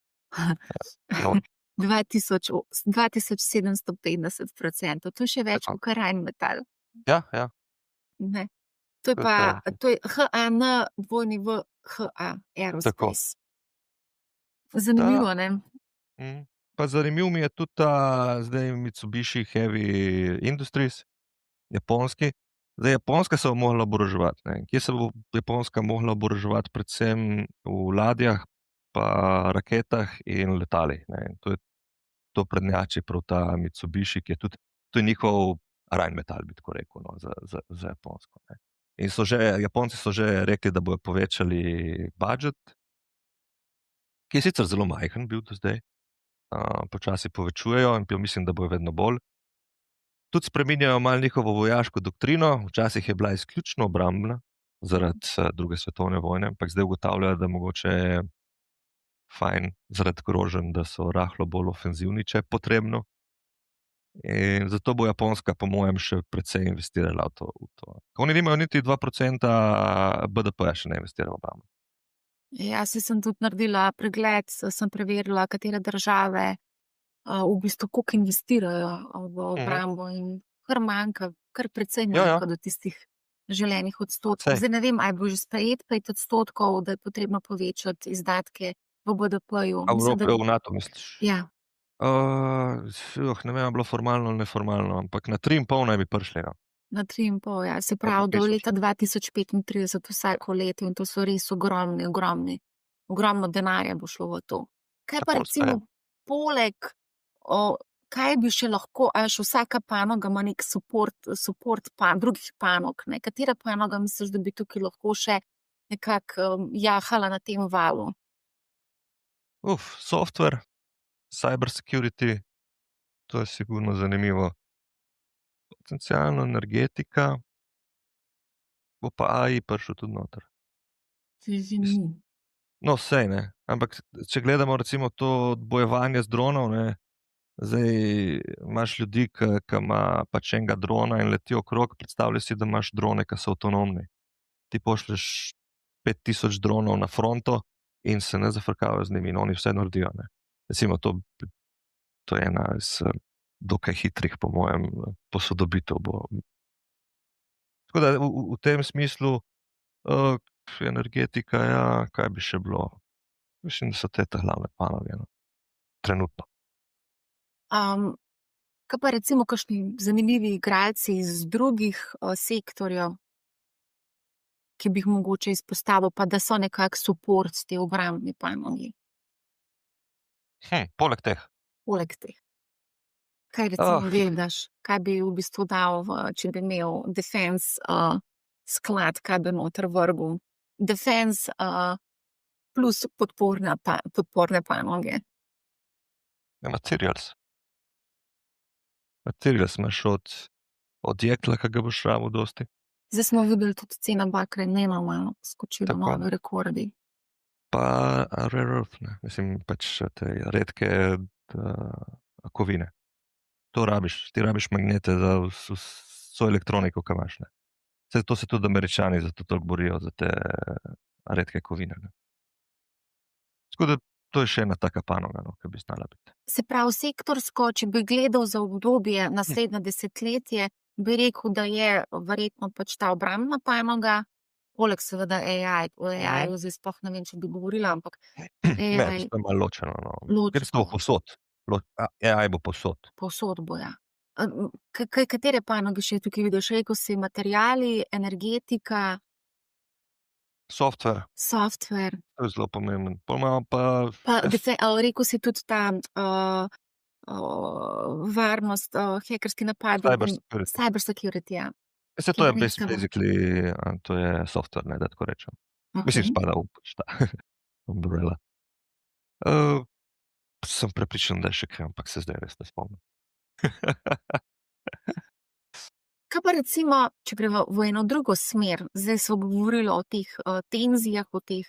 2750%, to je še več kot Rheinmetall. Ja. Ne. To je pa, to je HANWHA Aerospace. Zanimivo, ne? Pa zanimiv mi je tudi ta zdaj Mitsubishi Heavy Industries, japonski. Zdaj, Japonska se bo mogla oboroževati. Kje se bo Japonska mogla oboroževati? Predvsem v ladjah, pa raketah in letalih. In to prednjači prav ta Mitsubishi, ki je tudi, to je njihov Rheinmetall, bi tako rekel, no, za Japonsko. Ne. In Japonci so že rekli, da bodo povečali budžet, ki je sicer zelo majhen bil do zdaj, počasi povečujejo in mislim, da bojo vedno bolj. Tudi spreminjajo malo njihovo vojaško doktrino, včasih je bila izključno obrambna zaradi druge svetovne vojne, ampak zdaj ugotavljajo, da mogoče je fajn zaradi groženj, da so rahlo bolj ofenzivni, če je potrebno. In zato bo Japonska, po mojem, še precej investirala v to. Oni nimajo niti 2% BDP-ja še ne investirajo v obrambo. Jaz sem tudi naredila pregled, sem preverila, katere države v bistvu koliko investirajo v obrambo in kar manjka, kar precej Ja, ja. manjka do tistih želenih odstotkov. Sej. Zdaj ne vem, ali bo že sprejet 5%, da je potrebno povečati izdatke v BDP-ju. A Mislim, da v NATO misliš? ja, Ne vem, ali je bilo formalno ali neformalno, ampak na 3,5 naj bi prišli. No. na 3,5, ja. Se Pa pravi, do podpisal leta 2035 vsako leto in to so res ogromno denarja bo šlo v to. Kaj pa Tako, recimo poleg, kaj bi še lahko, a še vsaka panoga ima nek support drugih panog, ne? Katera panoga misliš, da bi tukaj lahko še nekako jahala na tem valu? Software, cyber security, to je sigurno zanimivo. Potencialno energetika, bo pa AI prišel tudi noter. No, sej ne, ampak če gledamo recimo to bojevanje z dronov, ne, zdaj imaš ljudi, ki ima pač enega drona in leti okrog, predstavljaj si, da imaš drone, ki so avtonomni. Ti pošlješ 5000 dronov na fronto in se ne zafrkavajo z njimi in oni vse naredijo, ne. Recimo to je ena iz dokaj hitrih, po mojem, posodobitev bo. Tako da v tem smislu energetika, ja, kaj bi še bilo? Mislim, da so te glavne panoge, no. Trenutno. Kaj pa recimo kakšni zanimivi igralci iz drugih sektorjev, ki bi jih mogoče izpostavil, pa da so nekako support te obrambne panogi, Poleg teh. poleg teh? Kaj recimo gledaš? Kaj bi v bistvu dal, če bi imel defense sklad, kaj bi noter vrgel? Defense plus podporne panoge. Materials. Materials imaš od jekla, ki ga boš rabil dosti. Zdaj smo videli tudi cena bakre nenamalo skočila, Tako. novi rekordi. Pa rare earth, ne. Mislim, pač te redke kovine. To rabiš. Ti rabiš magnete za vso elektroniko, ki imaš, ne. Saj to se tudi Američani zato toliko borijo za te redke kovine, ne. Tako da to je še ena taka panoga, no, ki bi znala biti. Se pravi, sektorsko, če bi gledal za obdobje naslednje desetletje, bi rekel, da je verjetno pač ta obrambna panoga, poleg seveda AI. O AI-ju zdaj sploh ne vem, če bi govorila, ampak Ne, AI to je malo ločeno, no. Ločeno. Ker so povsod. AI bo povsod. povsod bo, ja. Katere panoge še tukaj vidiš? Rekel si materiali, energetika, Software, software, to je zelo pomemben. Pol imamo pa rekel si tudi ta varnost, hekerski napadi. cyber security. Cyber security, ja. Saj to je Kibernetska basically, to je software, ne, da tako rečem. Mislim, Okej. spada v pač ta umbrella. Sem prepričan, da je še kaj, ampak se zdaj res ne spomnim. Kaj pa recimo, če gremo v eno drugo smer, zdaj smo govorili o teh tenzijah, o teh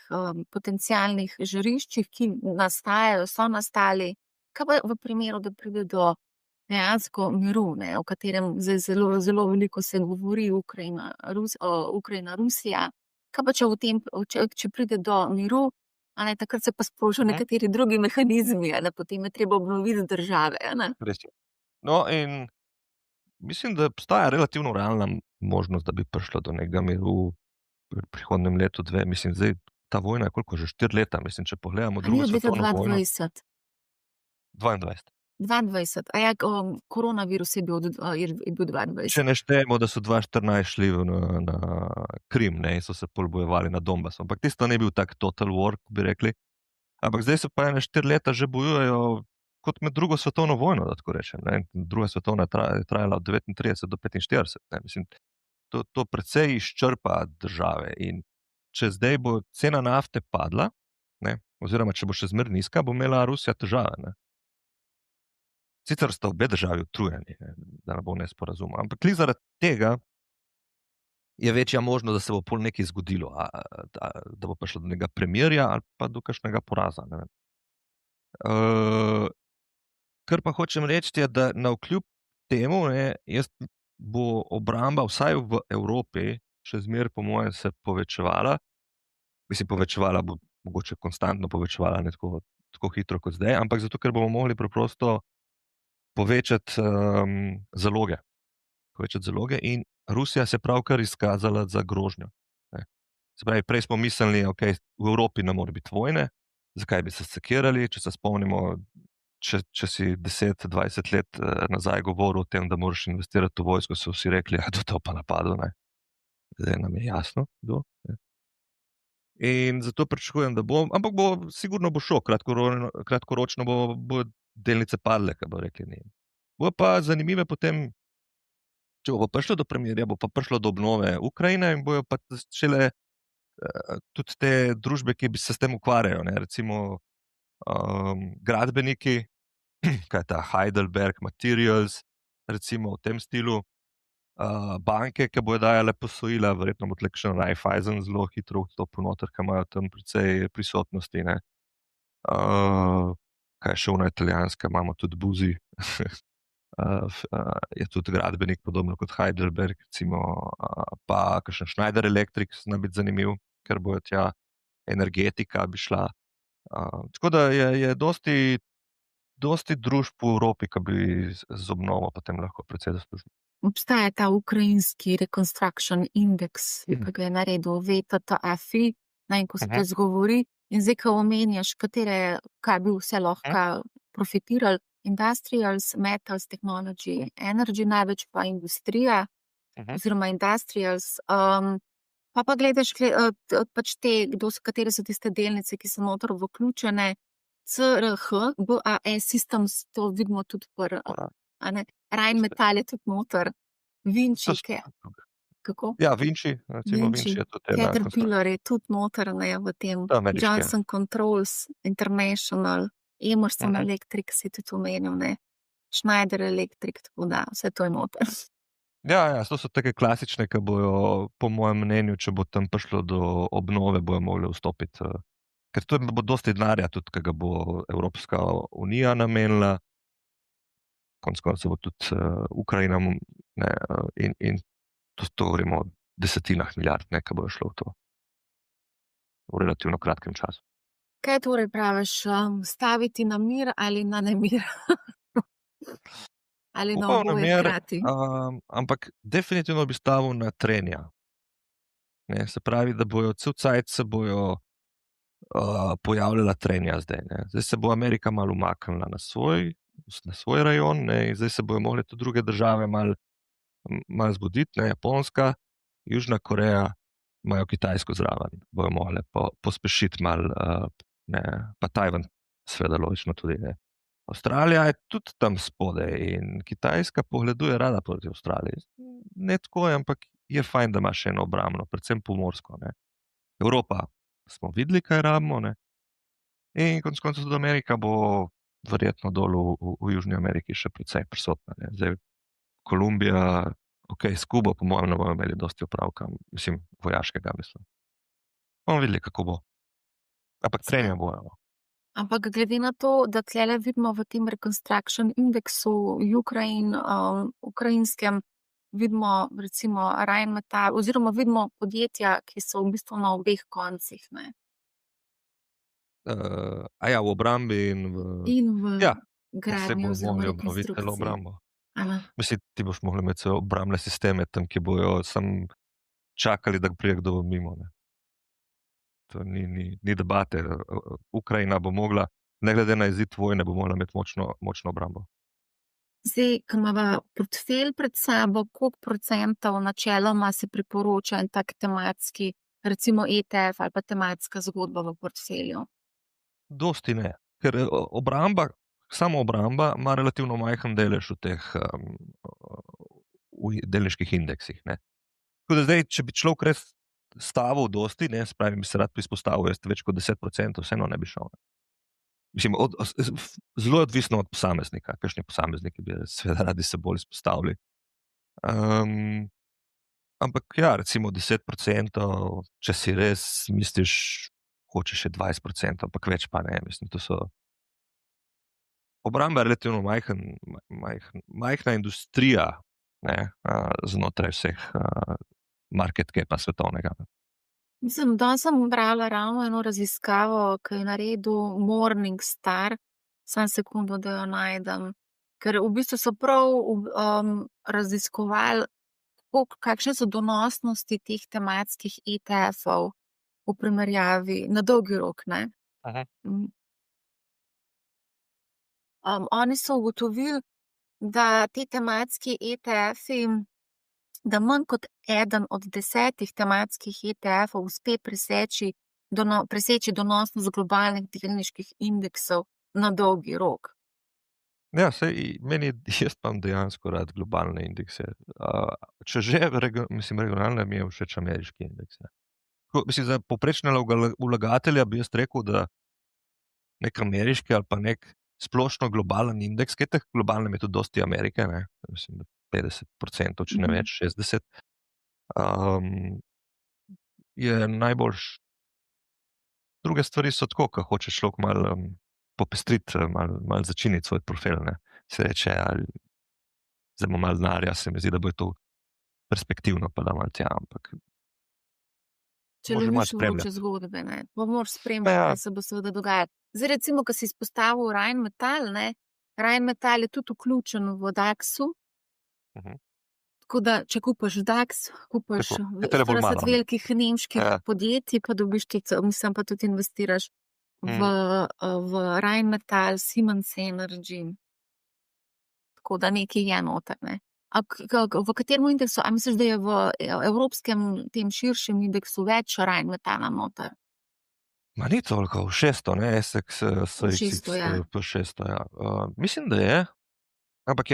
potencialnih žariščih, ki nastajajo, so nastali. Kaj pa v primeru, da pride do dejansko miru, ne, o katerem zdaj zelo, zelo veliko se govori, Ukrajina, Rusija. Kaj pa če pride do miru, a ne, takrat se pa sprožijo nekateri drugi mehanizmi, a ne, potem je treba obnoviti države, a ne? Res je. No, in mislim, da obstaja relativno realna možnost, da bi prišlo do nekega miru v prihodnjem letu, dve. Mislim, zdaj ta vojna je koliko že 4 leta, mislim, če pogledamo A ni drugo od leta svetovno vojno. 2020? 22. 22. A ja, koronavirus je bil 22. Če ne štejemo, da so 2014 šli na Krim, ne, in so se pol bojevali na Donbasu. Ampak tisto ni bil tak total war, bi rekli. Ampak zdaj se pa ene 4 leta že bojujejo kot med drugo svetovno vojno, da tako rečem, ne. Druga svetovna je trajala od 39 do 45, ne. Mislim, to precej izčrpa države in če zdaj bo cena nafte padla, ne, oziroma če bo še zmeraj nizka, bo imela Rusija težave, ne. Sicer sta obe državi utrujeni, ne, da ne bo nesporazuma, ampak kli zaradi tega je večja možnost, da se bo pol nekaj zgodilo, da bo prišlo do nekega premirja ali pa do kakšnega poraza. Ne vem. Kar pa hočem reči, je, da navkljub temu, ne, bo obramba vsaj v Evropi še zmeraj, po mojem, se povečevala. Mislim, povečevala bo mogoče konstantno povečevala, ne tako hitro kot zdaj, ampak zato, ker bomo mogli preprosto povečati zaloge. Povečati zaloge in Rusija se je pravkar izkazala za grožnjo. Ne. Se pravi, prej smo mislili, ok, v Evropi ne more biti vojne, zakaj bi se sekirali, če se spomnimo, če si 10-20 let nazaj govoril o tem, da moraš investirati v vojsko, so vsi rekli, da je to pa napadlo, ne. Zdaj nam je jasno, kdo. Ne. In zato pričakujem, da bo, ampak sigurno bo šlo, kratkoročno bo delnice padle, kaj bo rekli ne. Bo pa zanimive potem, če bo prišlo do premirja, bo pa prišlo do obnove Ukrajine in bojo pa šele tudi te družbe, ki bi se s tem ukvarjajo, ne, recimo gradbeniki, kaj je ta Heidelberg Materials, recimo v tem stilu, banke, ki bojo dajale posojila, verjetno bo tlekšen Raiffeisen zelo hitro vstopil noter, ki imajo tam precej prisotnosti, ne. Kaj je še ona italijanska, imamo tudi Buzi, je tudi gradbenik, podobno kot Heidelberg, recimo, pa kakšen Schneider Electric zna biti zanimiv, ker bojo tja energetika bi šla. Tako da je dosti družb v Evropi, ki bi z obnovo potem lahko precej zaslužili. Obstaja ta ukrajinski Reconstruction Index, ki ga je naredil VTTFI, ko se to zgovori. In zdaj, ko omenjaš, kaj bi vse lahko profitirali, industrials, metals, technology, energy, največ pa industrija, oziroma industrials. Pa gledaš pač katere so tiste delnice, ki so noter vključene, CRH, BAS Systems, to vidimo tudi Rheinmetall je tudi noter, Vinci, kako? Ja, Vinci, recimo Vinci je tudi ena. Caterpillar je tudi noter, ne, v tem, ameriški, Johnson Controls, International, Emerson Electric si tudi omenil, ne, Schneider Electric, tako da vse to je noter. Ja, to so take klasične, ki bojo, po mojem mnenju, če bo tam prišlo do obnove, bojo mogli vstopiti. Ker to bo dosti denarja tudi, ki ga bo Evropska unija namenila, konec koncev bo tudi Ukrajina, ne, in to govorimo o desetinah milijard, ne, ki bojo šlo v to v relativno kratkem času. Kaj torej praviš, staviti na mir ali na nemir? Ali na oboje hkrati? Ampak definitivno bi stavil na trenja. Ne, se pravi, da bojo cel cajt se bojo pojavljala trenja zdaj. Ne. Zdaj se bo Amerika malo umaknila na svoj rajon, ne, in zdaj se bojo mogli tudi druge države malo zbuditi, ne, Japonska, Južna Koreja, imajo Kitajsko zraven, bojo mogli pospešiti malo, pa Tajvan, seveda logično tudi, ne. Avstralija je tudi tam spodaj in Kitajska pogleduje rada proti Avstraliji. Ne tako, ampak je fajn, da ima še eno obrambno, predvsem pomorsko, ne. Evropa smo videli, kaj rabimo, ne. In konec koncev tudi Amerika bo verjetno dol v Južni Ameriki še precej prisotna, ne. Zdaj Kolumbija, ok, s Kubo po mojem ne bomo imeli dosti opravka, mislim, vojaškega, mislim. Bomo videli, kako bo. Ampak trenja bojo. Ampak glede na to, da tlele vidimo v tem Reconstruction Indexu ukrajinskem, vidimo recimo Rheinmetall, oziroma vidimo podjetja, ki so v bistvu na obeh koncih, ne. V obrambi in v gradnji oziroma rekonstrukciji. Obrambo. Mislim, ti boš mogli imeti svoje obrambne sisteme tam, ki bojo sam čakali, da pride kdo mimo, ne. To ni debate. Ukrajina bo mogla, ne glede na izid vojne, bo mogla imeti močno obrambo. Zdaj, ko imamo portfelj pred sabo, koliko procentov načeloma se priporoča en tak tematski, recimo ETF ali pa tematska zgodba v portfelju? Dosti ne, ker samo obramba ima relativno majhen delež v teh delniških indeksih, ne. Tako da zdaj, če bi človek res stavil dosti, ne, se pravi, bi se rad izpostavil, jaz več kot 10%, vseeno ne bi šel. Mislim, zelo je odvisno od posameznika, kakšni posamezniki bi seveda radi se bolj izpostavili. Ampak ja, recimo 10%, če si res misliš, hočeš še 20%, ampak več pa ne. Mislim, to so. Obramba je relativno majhna industrija, ne, znotraj vseh market capa svetovnega. Mislim, da sem brala ravno eno raziskavo, ki je naredil Morningstar. Samo sekundo, da jo najdem. Ker v bistvu so prav raziskovali, kakšne so donosnosti teh tematskih ETF-ov v primerjavi na dolgi rok, ne. Oni so ugotovili, da ti tematski ETF-i, da manj kot eden od 10 tematskih ETF-ov uspe preseči donosnost globalnih delniških indeksov na dolgi rok. Ja, meni jaz imam dejansko rad globalne indekse. Če že, mislim, regionalne mi je všeč ameriški indeks. Mislim, za povprečnega vlagatelja bi jaz rekel, da nek ameriški ali pa nek splošno globalen indeks, kaj teh globalnem je tudi dosti Amerike, ne? Mislim, da 50%, če ne več, 60%, je najboljš. Druge stvari so tako, ko hoče človek malo popestriti, malo začiniti svoj profil, ne. Se reče, zdaj imam malo denarja, se mi zdi, da bo to perspektivno, pa da malo tja, ampak Če Može malo loviš vroče spremljati. zgodbe, ne, pa moraš spremljati, Ja. kaj se bo seveda dogajalo. Zdaj recimo, ko si izpostavil Rheinmetall, ne, Rheinmetall je tudi vključen v DAX-u, tako da, če kupaš DAX, kupaš Tako, je tole bolj 40 malo. velikih nemških Ja. podjetij, pa dobiš mislim, pa tudi investiraš v Rheinmetall, Siemens Energy. Tako da nekaj je noter, ne. V katerem indeksu, a misliš, da je v evropskem tem širšem indeksu več Rheinmetalla noter? Ma ni toliko, v 600, ne, SX, V 600, ja. po 600, ja. Mislim, da je, ampak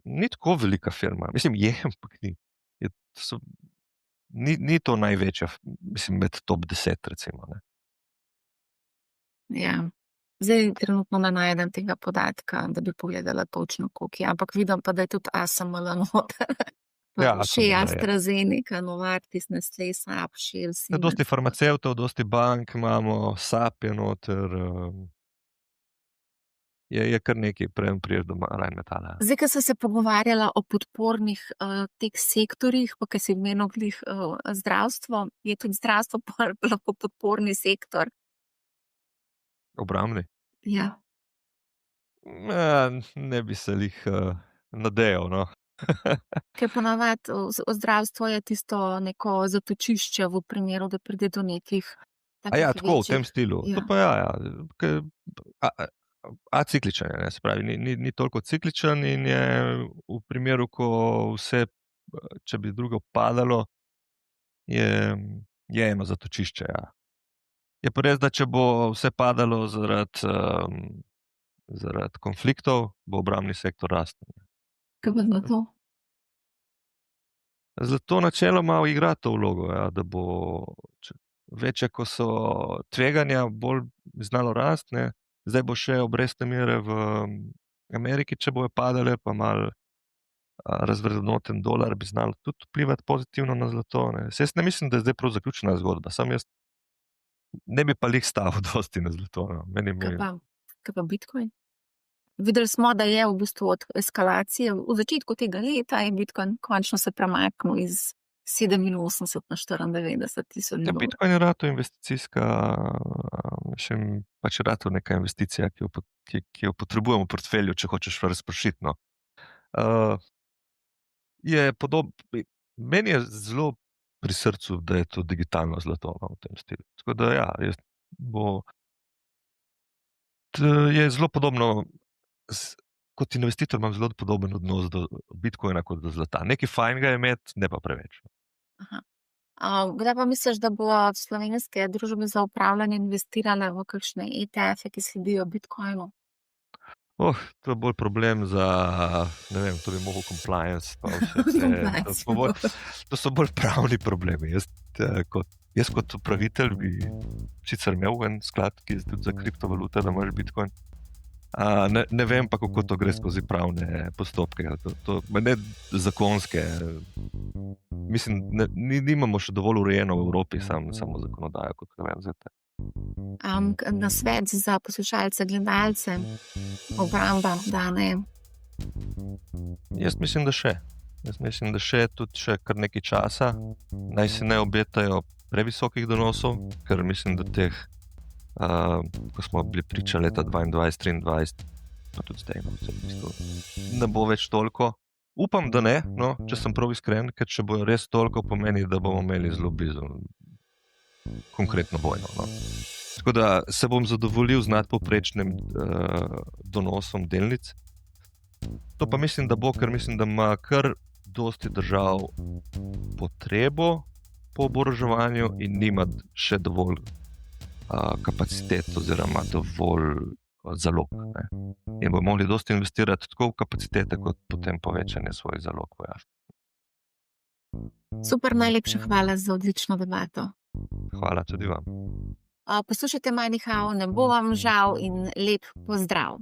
ni tako velika firma. Mislim, je, ampak ni. Ni to največja, mislim, med top 10, recimo, ne. Ja. Zdaj trenutno ne najdem tega podatka, da bi pogledala točno, koliko je, ampak vidim pa, da je tudi ASML noter. Ja, Še ASML je. AstraZeneca, Novartis, Nestlé, SAP, Shell, Siemens. Dosti farmacevtov, dosti bank imamo, SAP je noter, je kar nekaj, prej prideš do Rheinmetalla. Zdaj, ko sem se pogovarjala o podpornih teh sektorjih, pa ko si omenil glih zdravstvo, je tudi zdravstvo lahko podporni sektor. Obrambni? Ja. Ne bi se lih nadejal, no. Ker ponavadi zdravstvo je tisto neko zatočišče v primeru, da pride do nekih takih Ja, tako, v tem večjih. stilu. Ja. To pa ja. Acikličen je, ne, se pravi, ni toliko cikličen in je v primeru, ko vse, če bi drugo padalo, je eno zatočišče, ja. Je pa res, da če bo vse padalo zaradi konfliktov, bo obrambni sektor rastel. Kaj pa za to? Zato načeloma igra to vlogo, ja, da bo večje, ko so tveganja, bolj znalo rasti, ne. Zdaj bo še obrestne mere v Ameriki, če bojo padale, pa malo razvrednoten dolar bi znalo tudi vplivati pozitivno na zlato, ne. Saj jaz ne mislim, da je zdaj prav zaključena zgodba, samo jaz ne bi pa lih stavil dosti na zlato, no. Kaj pa Bitcoin? Videli smo, da je v bistvu od eskalacije v začetku tega leta je Bitcoin končno se premaknil iz 87 na 94 tisoč Ja, dolarjev. Bitcoin je ratal investicijska, pač je ratal neka investicija, ki jo potrebujemo v portfelju, če hočeš razpršiti, no. Meni je zelo pri srcu, da je to digitalno zlato, no, v tem stilu. Tako da ja, je zelo podobno, kot investitor imam zelo podoben odnos do Bitcoina kot do zlata. Nekaj fajnega je imeti, ne pa preveč. Aha. Kdaj pa misliš, da bo slovenske družbe za upravljanje investirale v kakšne ETF-e, ki sledijo Bitcoinu? To je bolj problem za, ne vem, to bi mogel compliance pa vse te. To so bolj pravni problemi. Jaz kot Jaz kot upravitelj bi sicer imel en sklad, ki je tudi za kriptovalute, da imaš Bitcoin. Ne vem pa, kako to gre skozi pravne postopke, ne zakonske. Mislim, nimamo še dovolj urejeno v Evropi, samo zakonodajo, kot vem zdaj. Na svet za poslušalce, gledalce, obramba, da ne. Jaz mislim, da še. Tudi še kar nekaj časa. Naj se ne obetajo previsokih donosov, ker mislim, da teh, ko smo bili priča leta 2022, 2023, pa tudi zdaj, ne bo več toliko. Upam, da ne, no, če sem prav iskren, ker če bojo res toliko, pomeni, da bomo imeli zelo blizu konkretno vojno. No. Tako da se bom zadovoljil z nadpovprečnim donosom delnic. To pa mislim, da bo, ker mislim, da ima kar dosti držav potrebo po oboroževanju in nima še dovolj kapacitet oziroma dovolj zalog. Ne. In bomo mogli dosti investirati tako v kapacitete, kot potem povečanje svojih zalog vojaških. Super, najlepša hvala za odlično debato. Hvala tudi vam. Poslušajte Money How, ne bo vam žal in lep pozdrav.